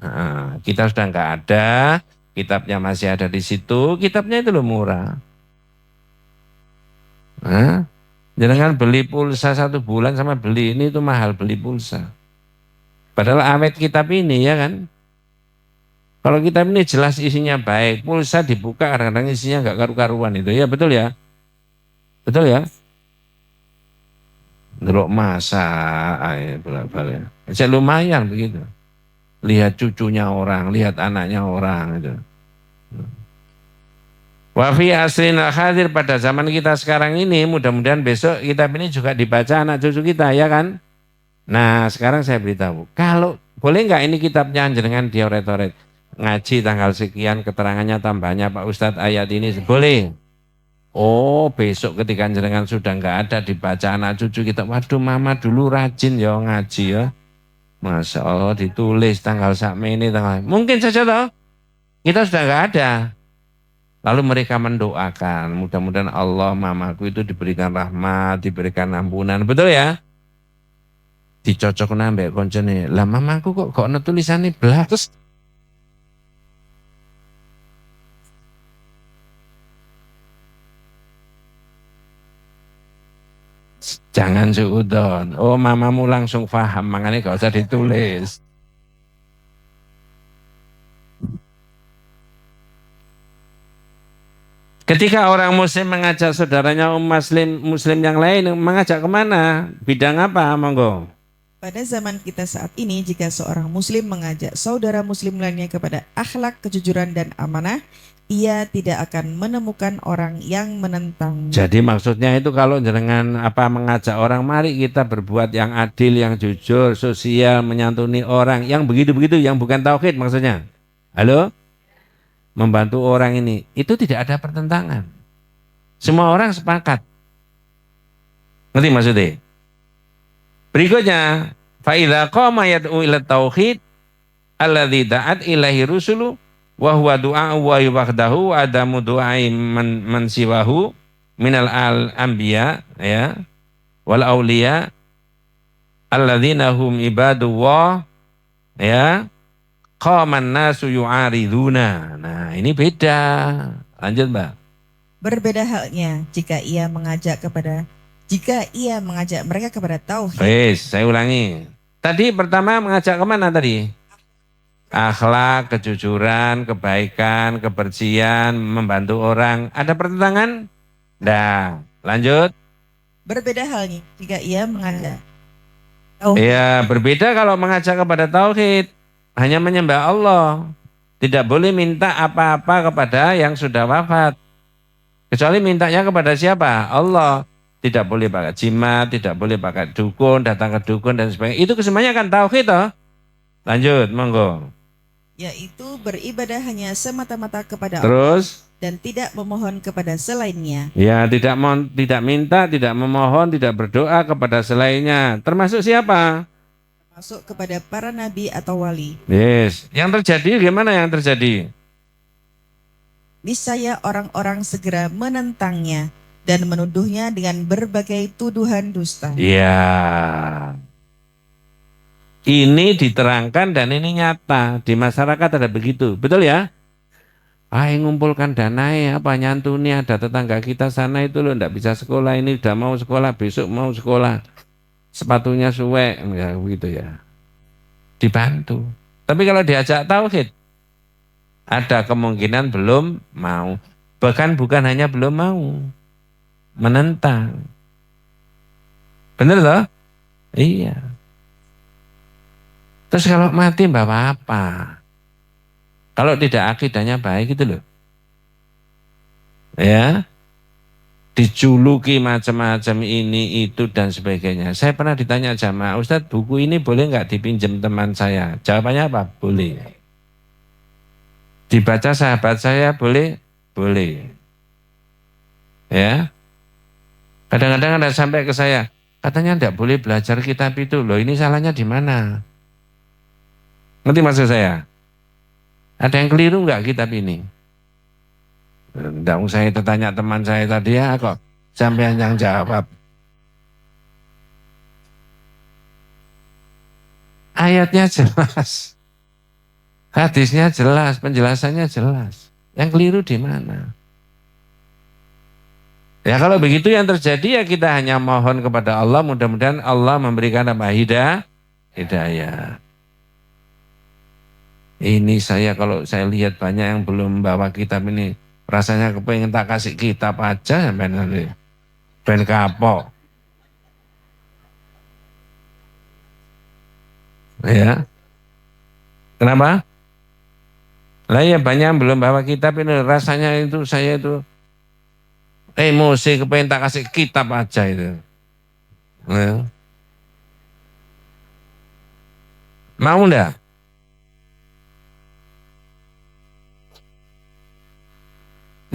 Nah, kita sudah enggak ada, kitabnya masih ada di situ, kitabnya itu loh murah. Nah, jangan beli pulsa 1 bulan sama beli ini itu mahal beli pulsa. Padahal awet kitab ini ya kan. Kalau kitab ini jelas isinya baik, pulsa dibuka kadang-kadang isinya enggak karu-karuan itu ya, betul ya? Betul ya? Ndelok masa bolak-balik. Saya lumayan begitu. Lihat cucunya orang, lihat anaknya orang itu. Wa fi asrina hadir, pada zaman kita sekarang ini, mudah-mudahan besok kitab ini juga dibaca anak cucu kita, ya kan? Nah, sekarang saya beritahu, kalau boleh nggak ini kitabnya jenengan dioret-oret, ngaji tanggal sekian, keterangannya tambahnya Pak Ustadz ayat ini, boleh. Oh, besok ketika jenengan sudah nggak ada dibaca anak cucu kita, waduh mama dulu rajin ya ngaji ya. Masya Allah ditulis tanggal sakmene tanggal. Mungkin saja toh kita sudah nggak ada. Lalu mereka mendoakan, mudah-mudahan Allah mamaku itu diberikan rahmat, diberikan ampunan, betul ya? Dicocok nambah koncone. Lah mamaku kok ana tulisannya blas. Jangan suudon. Oh, mamamu langsung paham, makanya gak usah ditulis. Ketika orang muslim mengajak saudaranya muslim yang lain, mengajak kemana? Bidang apa, monggo? Pada zaman kita saat ini, jika seorang muslim mengajak saudara muslim lainnya kepada akhlak, kejujuran, dan amanah, ia tidak akan menemukan orang yang menentang. Jadi maksudnya itu kalau jenengan mengajak orang, mari kita berbuat yang adil, yang jujur, sosial, menyantuni orang, yang begitu-begitu, yang bukan tauhid maksudnya. Halo? Membantu orang ini, itu tidak ada pertentangan. Semua orang sepakat. Ngerti maksudnya? Berikutnya, fa idza qama yad'u ila tauhid alladzi da'at ilahi rusulu wa huwa du'a'u wa wahdahu wa adamu du'ai man siwahu minal anbiya ya wal auliya alladzina hum ibadullah ya qaman nasu yu'ariduna. Nah, ini beda. Lanjut, Mbak. Berbeda halnya jika ia mengajak mereka kepada tauhid. Saya ulangi. Tadi pertama mengajak kemana tadi? Akhlak, kejujuran, kebaikan, kebersihan, membantu orang. Ada pertentangan? Nah, lanjut. Berbeda halnya jika ia mengajak. Ya, berbeda kalau mengajak kepada tauhid. Hanya menyembah Allah. Tidak boleh minta apa-apa kepada yang sudah wafat. Kecuali mintanya kepada siapa? Allah. Tidak boleh pakai jimat, tidak boleh pakai dukun, datang ke dukun dan sebagainya. Itu kesemuanya kan tauhid toh. Lanjut, monggo. Yaitu beribadah hanya semata-mata kepada Terus? Allah dan tidak memohon kepada selainnya. Ya, tidak minta, tidak memohon, tidak berdoa kepada selainnya. Termasuk siapa? Masuk kepada para nabi atau wali. Yes. Yang terjadi gimana yang terjadi? Niscaya orang-orang segera menentangnya dan menuduhnya dengan berbagai tuduhan dusta. Iya. Ini diterangkan dan ini nyata. Di masyarakat ada begitu. Betul ya? Ngumpulkan dana nyantuni, ada tetangga kita sana itu loh enggak bisa sekolah, ini udah mau sekolah, besok mau sekolah. Sepatunya suwek, ya begitu ya. Dibantu. Tapi kalau diajak tauhid, ada kemungkinan belum mau. Bahkan bukan hanya belum mau, menentang. Bener toh? Iya. Terus kalau mati bawa apa? Kalau tidak akidahnya baik gitu loh. Ya. Dijuluki macam-macam ini, itu, dan sebagainya. Saya pernah ditanya jamaah, Ustadz buku ini boleh nggak dipinjam teman saya? Jawabannya apa? Boleh. Dibaca sahabat saya boleh? Boleh. Ya. Kadang-kadang ada sampai ke saya, katanya enggak boleh belajar kitab itu. Loh, ini salahnya di mana? Ngerti maksud saya? Ada yang keliru enggak kitab ini? Enggak, saya tanya teman saya tadi ya kok sampean yang jawab. Ayatnya jelas. Hadisnya jelas, penjelasannya jelas. Yang keliru di mana? Ya kalau begitu yang terjadi ya kita hanya mohon kepada Allah, mudah-mudahan Allah memberikan hidayah. Ini kalau saya lihat banyak yang belum bawa kitab ini, rasanya kepengen tak kasih kitab aja sampai nanti ben kapok. Ya. Kenapa? Lah ya banyak yang belum bawa kitab ini, rasanya itu saya itu emosi kepengen tak kasih kitab aja itu. Ya. Mau enggak?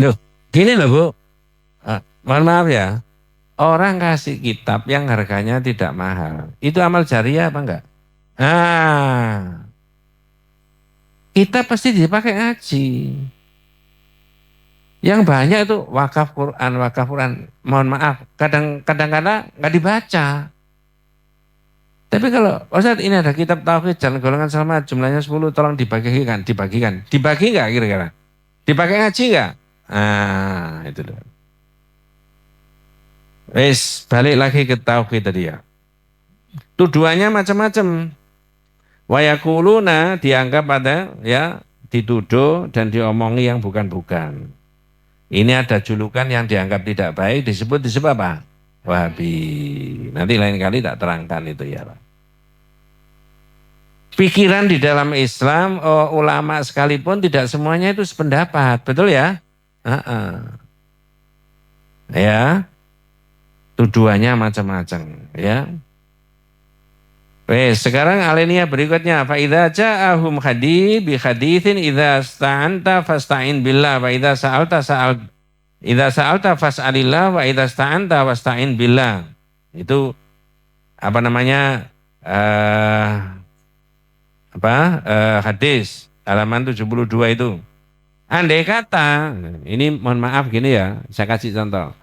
Loh, gini loh Bu. Mohon maaf ya. Orang kasih kitab yang harganya tidak mahal. Itu amal jariah apa enggak? Ah, kita pasti dipakai ngaji. Yang banyak itu wakaf Quran. Mohon maaf, kadang-kadang nggak dibaca. Tapi kalau Ustaz ini ada kitab tauhid jalan golongan selamat jumlahnya 10 tolong dibagikan. Dibagi nggak kira-kira? Dipakai ngaji nggak? Ah, itu loh. Wes, balik lagi ke tauhid tadi ya. Tuduhannya macam-macam. Wayakuluna dianggap ada ya dituduh dan diomongi yang bukan-bukan. Ini ada julukan yang dianggap tidak baik disebut apa? Wahabi. Nanti lain kali tak terangkan itu ya. Pikiran di dalam Islam ulama sekalipun tidak semuanya itu sependapat, betul ya? Ya, tuduhannya macam-macam ya. Sekarang alinea berikutnya fa idza ja'ahum bi haditsin idza sta'anta fasta'in billah wa idza sa'alta fas'alillah wa idza sta'anta wasta'in billah. Itu apa namanya? Hadis halaman 72 itu. Andai kata, ini mohon maaf gini ya, saya kasih contoh.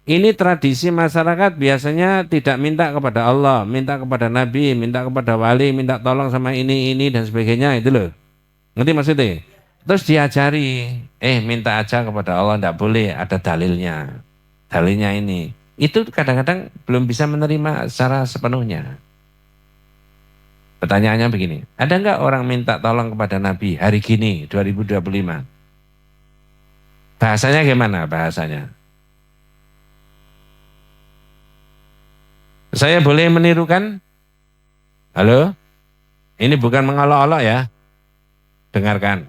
Ini tradisi masyarakat biasanya tidak minta kepada Allah, minta kepada Nabi, minta kepada wali, minta tolong sama ini dan sebagainya itu loh. Ngerti maksudnya? Terus diajari, minta aja kepada Allah, tidak boleh, ada dalilnya. Dalilnya ini. Itu kadang-kadang belum bisa menerima secara sepenuhnya. Pertanyaannya begini, ada nggak orang minta tolong kepada Nabi hari gini, 2025? Bahasanya gimana bahasanya? Saya boleh menirukan? Halo? Ini bukan mengolok-olok ya. Dengarkan.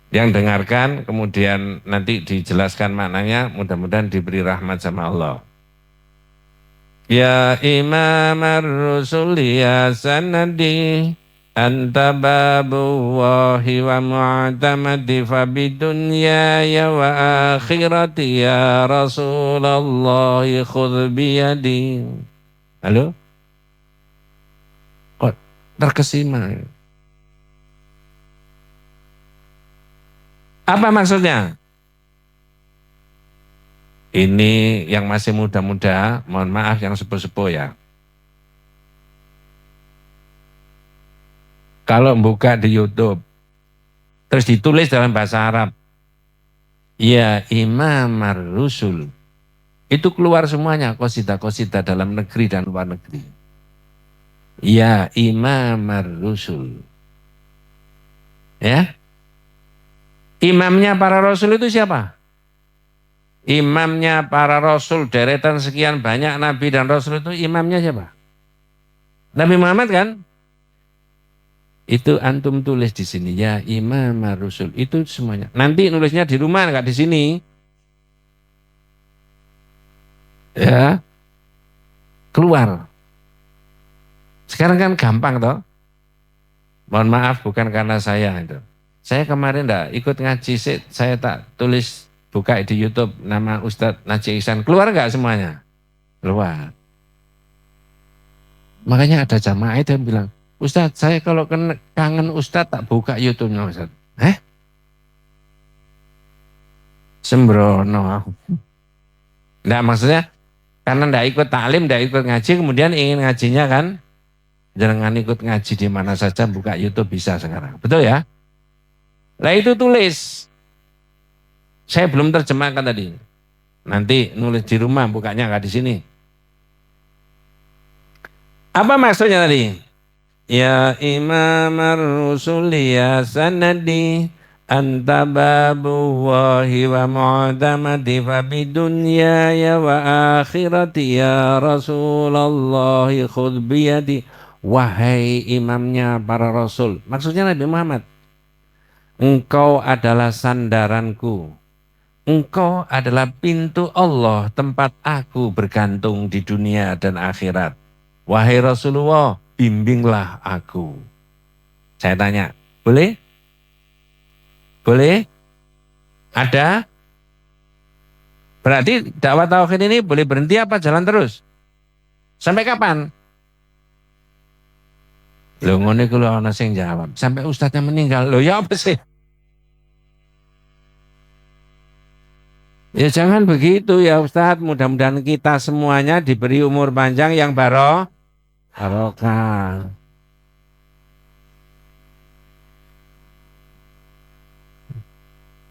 Yang dengarkan kemudian nanti dijelaskan maknanya, mudah-mudahan diberi rahmat sama Allah. Ya Imam ar-Rusul ya sanadi anta babullahi wa mu'tamadi fa bidunya ya wa akhirati ya Rasulullah khudh biyadi. Halo? Kok terkesima? Apa maksudnya? Ini yang masih muda-muda, mohon maaf yang sepuh-sepuh ya. Kalau buka di YouTube, terus ditulis dalam bahasa Arab, ya Imam ar-Rusul, itu keluar semuanya, qasidah-qasidah dalam negeri dan luar negeri. Ya Imam ar-Rusul. Ya. Imamnya para Rasul itu siapa? Imamnya para Rasul, deretan sekian banyak Nabi dan Rasul itu imamnya siapa? Nabi Muhammad kan? Itu antum tulis di sini ya Imam ar-Rusul itu semuanya. Nanti nulisnya di rumah enggak di sini. Ya. Keluar. Sekarang kan gampang toh. Mohon maaf bukan karena saya itu. Saya kemarin enggak ikut ngaji saya tak tulis buka di YouTube nama Ustadz Najih Ihsan. Keluar enggak semuanya? Keluar. Makanya ada jamaah itu yang bilang, Ustadz, saya kalau kangen Ustadz tak buka YouTube-nya Ustadz. Sembrono. Nah maksudnya, karena tidak ikut taklim, tidak ikut ngaji, kemudian ingin ngajinya kan, jangan ikut ngaji di mana saja, buka YouTube bisa sekarang. Betul ya? Nah itu tulis. Saya belum terjemahkan tadi. Nanti nulis di rumah, bukanya nggak di sini. Apa maksudnya tadi? Ya Imam ar-Rusul ya sanadi anta babullahi wa mu'tamadi fa bidunya ya wa akhirati ya Rasulullah khudh biyadi wahai imamnya para rasul. Maksudnya Nabi Muhammad. Engkau adalah sandaranku. Engkau adalah pintu Allah, tempat aku bergantung di dunia dan akhirat. Wahai Rasulullah, bimbinglah aku. Saya tanya, boleh? Boleh? Ada? Berarti dakwah tauhid ini boleh berhenti apa jalan terus? Sampai kapan? Loh ngono iku lho ana sing jawab. Sampai ustadznya meninggal. Loh ya apa sih? Ya jangan begitu ya Ustadz. Mudah-mudahan kita semuanya diberi umur panjang yang barokah.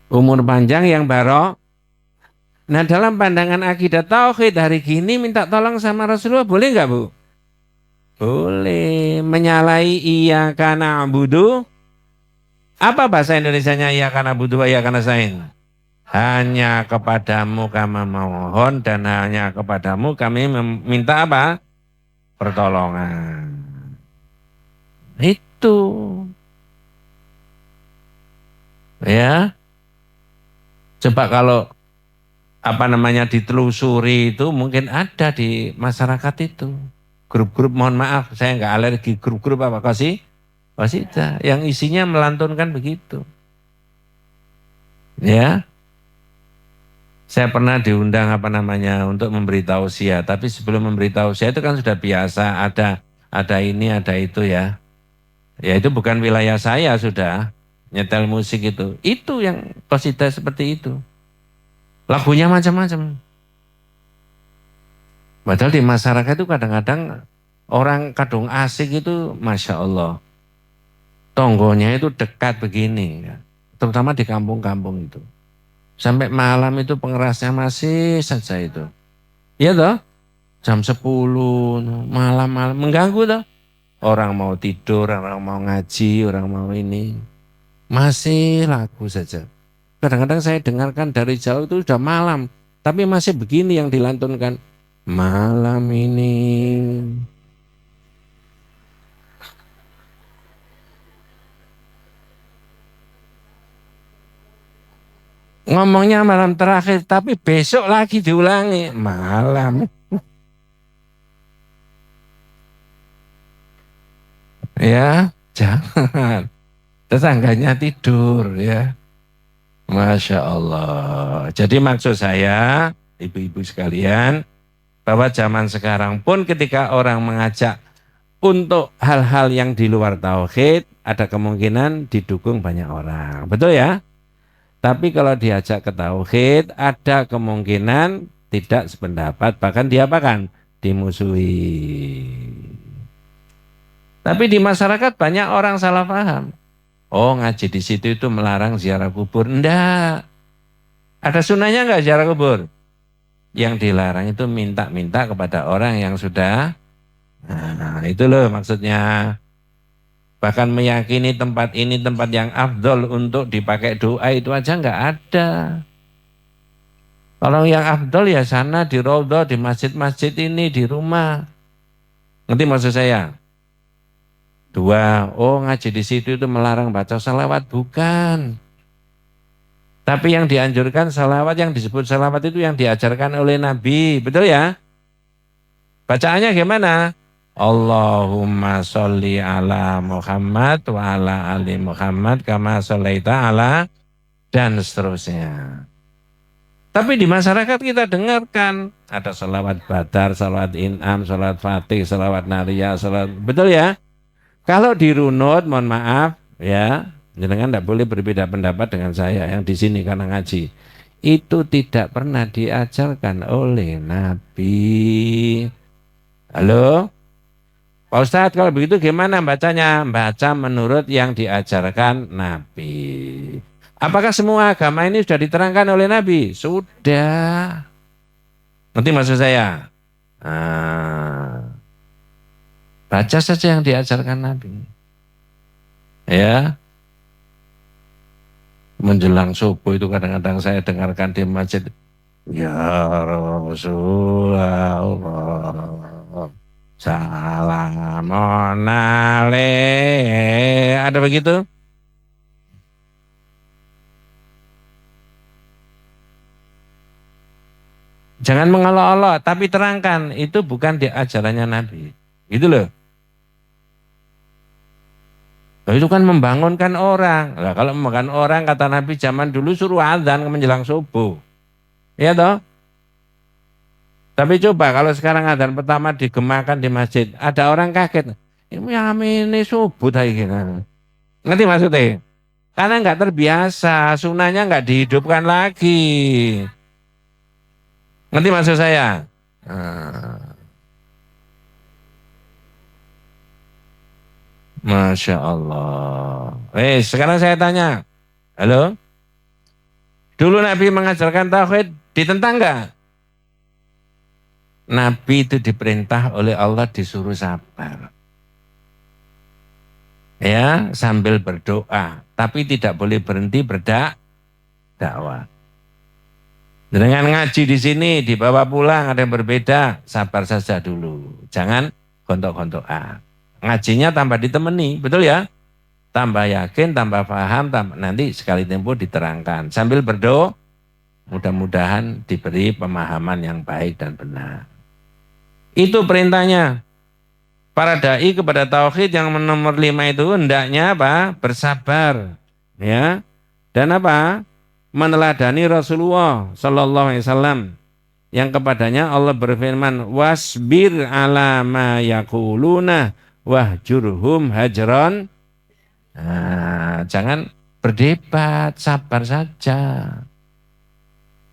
Umur panjang yang barokah. Nah dalam pandangan akidah tauhid hari gini minta tolong sama Rasulullah boleh nggak Bu? Boleh. Menyalahi iya kana abudu. Apa bahasa Indonesianya iya kana abudu iya kana sain? Hanya kepadamu kami memohon dan hanya kepadamu kami meminta apa? Pertolongan. Itu. Ya. Coba kalau ditelusuri itu mungkin ada di masyarakat itu. Grup-grup mohon maaf saya nggak alergi grup-grup apa Qasidah yang isinya melantunkan begitu. Ya. Saya pernah diundang untuk memberi tausiah, tapi sebelum memberi tausiah itu kan sudah biasa ada ini ada itu ya. Ya itu bukan wilayah saya sudah nyetel musik itu. Itu yang qasidah seperti itu. Lagunya macam-macam. Padahal di masyarakat itu kadang-kadang orang kadung asik itu Masya Allah. Tonggonya itu dekat begini. Ya. Terutama di kampung-kampung itu. Sampai malam itu pengerasnya masih saja itu. Iya toh? Jam 10 malam-malam mengganggu toh. Orang mau tidur, orang mau ngaji, orang mau ini. Masih lagu saja. Kadang-kadang saya dengarkan dari jauh itu sudah malam, tapi masih begini yang dilantunkan. Malam ini. Ngomongnya malam terakhir, tapi besok lagi diulangi. Malam. Ya, jangan. Tetangganya tidur ya. Masya Allah. Jadi maksud saya, ibu-ibu sekalian, bahwa zaman sekarang pun ketika orang mengajak untuk hal-hal yang di luar tauhid, ada kemungkinan didukung banyak orang. Betul ya? Tapi kalau diajak ke tauhid, ada kemungkinan tidak sependapat, bahkan diapakan? Dimusuhi. Tapi di masyarakat banyak orang salah paham. Oh ngaji di situ itu melarang ziarah kubur. Enggak. Ada sunahnya enggak ziarah kubur? Yang dilarang itu minta-minta kepada orang yang sudah. Nah itu loh maksudnya. Bahkan meyakini tempat ini tempat yang afdol untuk dipakai doa itu aja enggak ada. Kalau yang afdol ya sana di raudhah, di masjid-masjid ini, di rumah. Ngerti maksud saya? Dua, ngaji di situ itu melarang baca salawat, bukan. Tapi yang dianjurkan salawat, yang disebut salawat itu yang diajarkan oleh Nabi, betul ya? Bacaannya gimana? Allahumma sholli ala Muhammad wa ala ali Muhammad kama shollaita ala dan seterusnya. Tapi di masyarakat kita dengarkan ada salawat badar, salawat in'am, salawat fatih, salawat nariyah, salawat, betul ya? Kalau dirunut, mohon maaf ya, jangan tidak boleh berbeda pendapat dengan saya yang di sini karena ngaji. Itu tidak pernah diajarkan oleh Nabi. Halo, Pak Ustadz, kalau begitu gimana bacanya? Baca menurut yang diajarkan Nabi. Apakah semua agama ini sudah diterangkan oleh Nabi? Sudah. Nanti maksud saya. Baca saja yang diajarkan Nabi. Ya. Menjelang subuh itu kadang-kadang saya dengarkan di masjid. Ya Rasulullah. Salamun alaih. Ada begitu? Jangan mengolok-olok, tapi terangkan itu bukan di ajarannya Nabi. Gitu loh. Nah, itu kan membangunkan orang. Nah, kalau membangunkan orang kata Nabi zaman dulu suruh adzan menjelang subuh. Iya toh? Tapi coba kalau sekarang adzan pertama digemakan di masjid, ada orang kaget. Ini subuh tadi gitu. Ngerti maksudnya? Karena nggak terbiasa, sunahnya nggak dihidupkan lagi. Ngerti maksud saya? Nah, Masya Allah. Sekarang saya tanya. Halo? Dulu Nabi mengajarkan tauhid, ditentang nggak? Nabi itu diperintah oleh Allah disuruh sabar. Ya, sambil berdoa. Tapi tidak boleh berhenti berdakwah. Dengan ngaji di sini, dibawa pulang ada yang berbeda, sabar saja dulu. Jangan gontok-gontokan. Ngajinya tambah ditemani, betul ya? Tambah yakin, tambah paham, nanti sekali tempo diterangkan. Sambil berdoa, mudah-mudahan diberi pemahaman yang baik dan benar. Itu perintahnya. Para dai kepada tauhid yang nomor 5 itu hendaknya apa? Bersabar, ya. Dan apa? Meneladani Rasulullah Sallallahu Alaihi Wasallam yang kepadanya Allah berfirman, wasbir ala ma yaquluna wahjurhum hajron. Nah, jangan berdebat, sabar saja.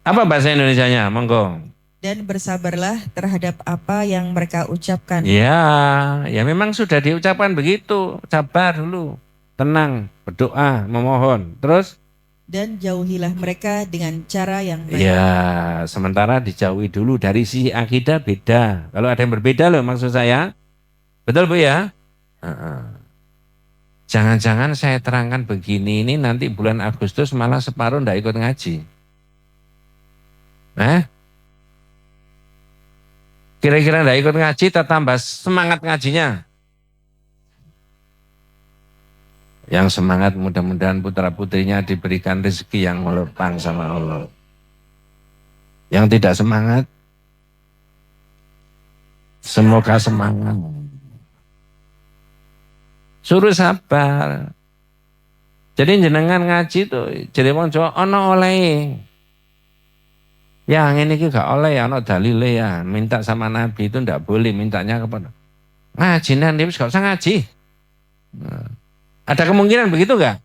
Apa bahasa Indonesianya? Monggo. Dan bersabarlah terhadap apa yang mereka ucapkan. Ya memang sudah diucapkan begitu. Sabar dulu, tenang, berdoa, memohon. Terus? Dan jauhilah mereka dengan cara yang baik. Ya, sementara dijauhi dulu dari sisi akidah beda. Kalau ada yang berbeda loh maksud saya. Betul Bu ya? Jangan-jangan saya terangkan begini, ini nanti bulan Agustus malah separuh ndak ikut ngaji. Kira-kira ndak ikut ngaji, tambah semangat ngajinya. Yang semangat mudah-mudahan putra-putrinya diberikan rezeki yang melempang sama Allah. Yang tidak semangat, semoga semangat. Suruh sabar. Jadi jenengan ngaji itu, jadi wong Jawa ana oleh. Ya ini gak oleh ya, ana dalile ya. Minta sama Nabi itu ndak boleh, mintanya kepada ngaji nanti gak usah ngaji. Nah, ada kemungkinan begitu enggak?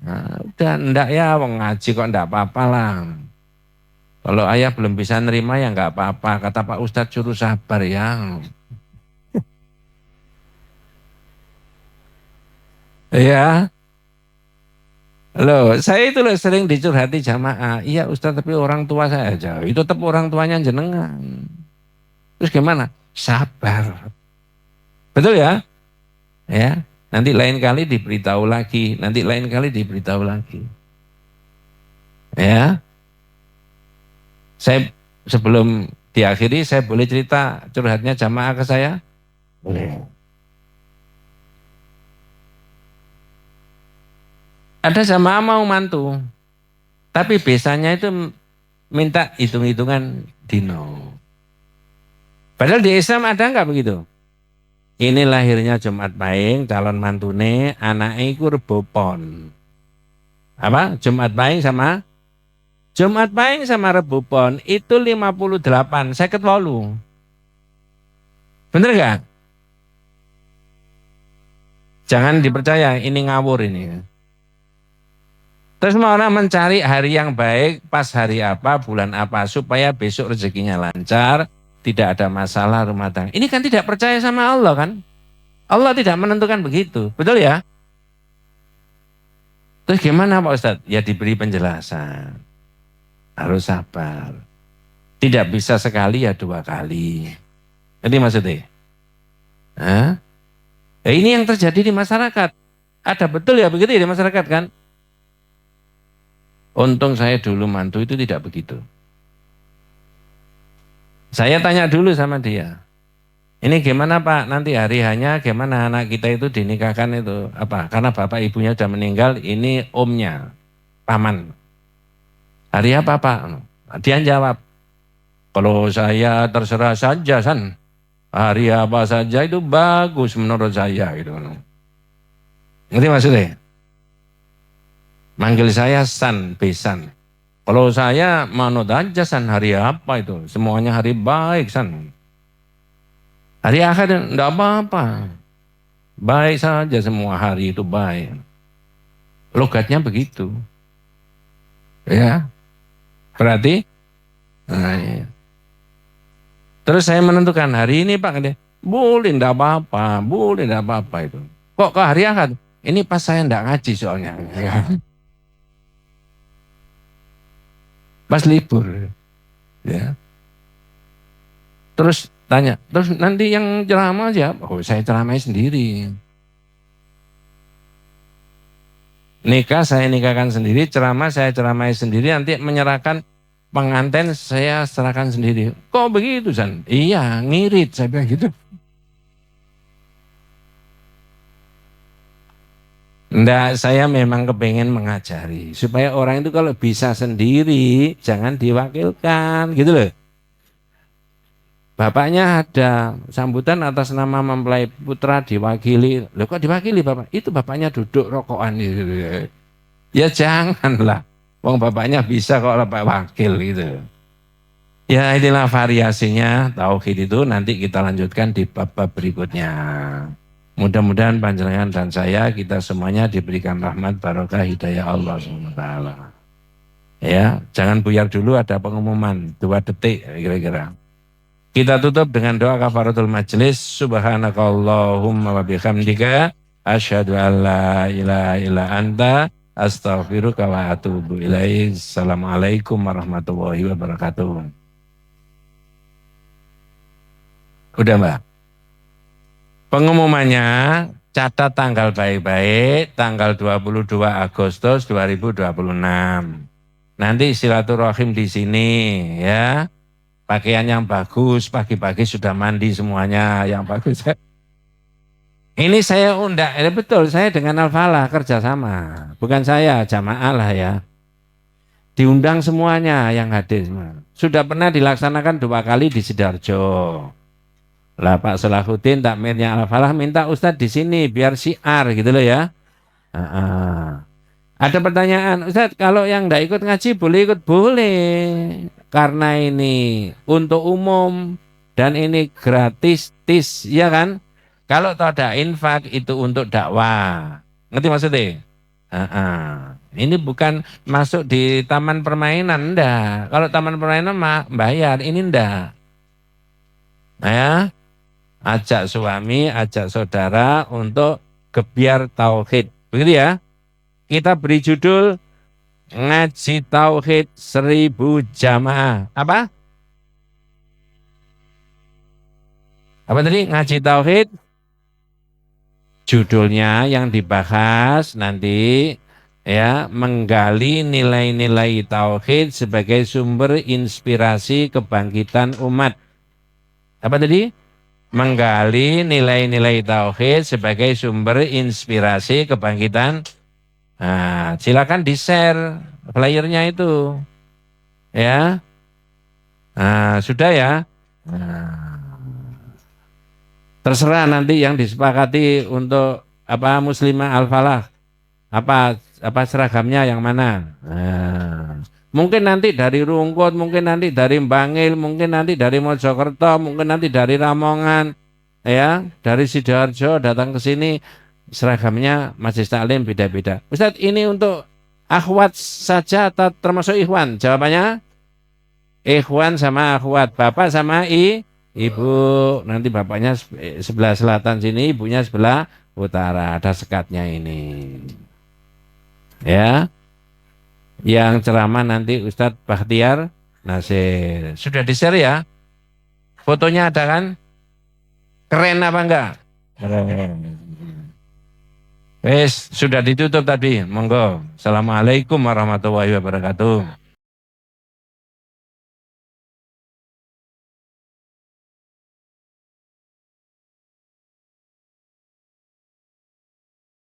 Nah, udah enggak ya, wong ngaji kok enggak apa-apa lah. Kalau ayah belum bisa nerima ya enggak apa-apa. Kata Pak Ustadz suruh sabar ya. Ya. Loh, saya itu loh sering dicurhati jamaah. Iya Ustadz, tapi orang tua saya jauh. Itu tetap orang tuanya jenengan. Terus gimana? Sabar. Betul ya? Ya. Nanti lain kali diberitahu lagi. Nanti lain kali diberitahu lagi. Ya. Saya sebelum diakhiri, saya boleh cerita curhatnya jamaah ke saya? Boleh. Ada jamaah mau mantu, tapi biasanya itu minta hitung-hitungan dino. Padahal di Islam ada nggak begitu? Ini lahirnya Jumat Pahing, calon mantune, anaknya itu Rebo Pon. Apa? Jumat Pahing sama Rebo Pon itu 58, 58. Bener nggak? Jangan dipercaya, ini ngawur ini. Terus mau orang mencari hari yang baik, pas hari apa, bulan apa, supaya besok rezekinya lancar, tidak ada masalah rumah tangga. Ini kan tidak percaya sama Allah kan? Allah tidak menentukan begitu, betul ya? Terus gimana Pak Ustadz? Ya diberi penjelasan. Harus sabar. Tidak bisa sekali ya 2 kali. Jadi maksudnya? Ya ini yang terjadi di masyarakat. Ada betul ya begitu ya di masyarakat kan? Untung saya dulu mantu itu tidak begitu. Saya tanya dulu sama dia. Ini gimana Pak? Nanti hari hanya gimana anak kita itu dinikahkan itu apa? Karena bapak ibunya sudah meninggal, ini omnya, paman. Hari apa Pak? Dia jawab, kalau saya terserah saja San. Hari apa saja itu bagus menurut saya gitu. Ngerti maksudnya? Manggil saya San, Besan. Kalau saya manut aja San, hari apa itu? Semuanya hari baik San. Hari akhir enggak apa-apa. Baik saja semua hari itu baik. Logatnya begitu. Ya. Berarti nah, ya. Terus saya menentukan hari ini Pak, boleh enggak apa-apa, boleh enggak apa-apa itu. Kok ke hari Ahad? Ini pas saya enggak ngaji soalnya. Ya. Pas libur. Ya. Terus tanya, terus nanti yang ceramah siapa? Oh, saya ceramah sendiri. Nikah saya nikahkan sendiri, ceramah saya ceramai sendiri, nanti menyerahkan pengantin saya serahkan sendiri. Kok begitu San? Iya, ngirit saya bilang gitu. Enggak, saya memang kepengen mengajari supaya orang itu kalau bisa sendiri jangan diwakilkan gitu loh. Bapaknya ada sambutan atas nama mempelai putra diwakili. Loh kok diwakili Bapak? Itu bapaknya duduk rokokan gitu. Ya janganlah. Wong bapaknya bisa kok Bapak wakil gitu. Ya inilah variasinya tauhid itu, nanti kita lanjutkan di bab-bab berikutnya. Mudah-mudahan panjenengan dan saya kita semuanya diberikan rahmat barokah hidayah Allah SWT. Ya, jangan buyar dulu, ada pengumuman 2 detik kira-kira. Kita tutup dengan doa kafaratul majelis. Subhanakallahumma wa bihamdika asyhadu an la ilaha illa anta astaghfiruka wa atubu ilaik. Assalamualaikum warahmatullahi wabarakatuh. Udah Mbak? Pengumumannya catat tanggal baik-baik, tanggal 22 Agustus 2026. Nanti silaturahim di sini ya. Pakaian yang bagus, pagi-pagi sudah mandi semuanya yang bagus. Ini saya undang, betul saya dengan Al-Falah kerjasama. Bukan saya, jamaah lah ya. Diundang semuanya yang hadir. Sudah pernah dilaksanakan 2 kali di Sidoarjo. Lah Pak Salahuddin takmirnya Al-Falah minta Ustadz di sini biar syiar gitu loh ya. Ada pertanyaan, Ustadz kalau yang enggak ikut ngaji boleh ikut? Boleh. Karena ini untuk umum dan ini gratis, ya kan? Kalau ada infak itu untuk dakwah. Ngerti maksudnya? Ini bukan masuk di taman permainan, enggak. Kalau taman permainan bayar, ini enggak. Nah ya, ajak suami, ajak saudara untuk gebiar tauhid. Begitu ya? Kita beri judul Ngaji Tauhid 1000 Jamaah. Apa? Apa tadi? Ngaji Tauhid. Judulnya yang dibahas nanti ya, menggali nilai-nilai tauhid sebagai sumber inspirasi kebangkitan umat. Apa tadi? Menggali nilai-nilai tauhid sebagai sumber inspirasi kebangkitan. Nah, silakan di-share flyernya itu. Ya. Nah, sudah ya. Nah, terserah nanti yang disepakati untuk apa Muslimah Al-Falah. Apa seragamnya yang mana? Nah, mungkin nanti dari Rungkut, mungkin nanti dari Bangil, mungkin nanti dari Mojokerto, mungkin nanti dari Ramongan, ya, dari Sidoarjo datang ke sini. Seragamnya majelis taklim beda-beda. Ustadz, ini untuk akhwat saja atau termasuk ikhwan? Jawabannya ikhwan sama akhwat, bapak sama ibu. Nanti bapaknya sebelah selatan sini, ibunya sebelah utara. Ada sekatnya ini. Ya. Yang ceramah nanti Ustadz Bakhtiar Nasir. Sudah di-share ya? Fotonya ada kan? Keren apa enggak? Keren. Sudah ditutup tadi. Monggo. Assalamualaikum warahmatullahi wabarakatuh.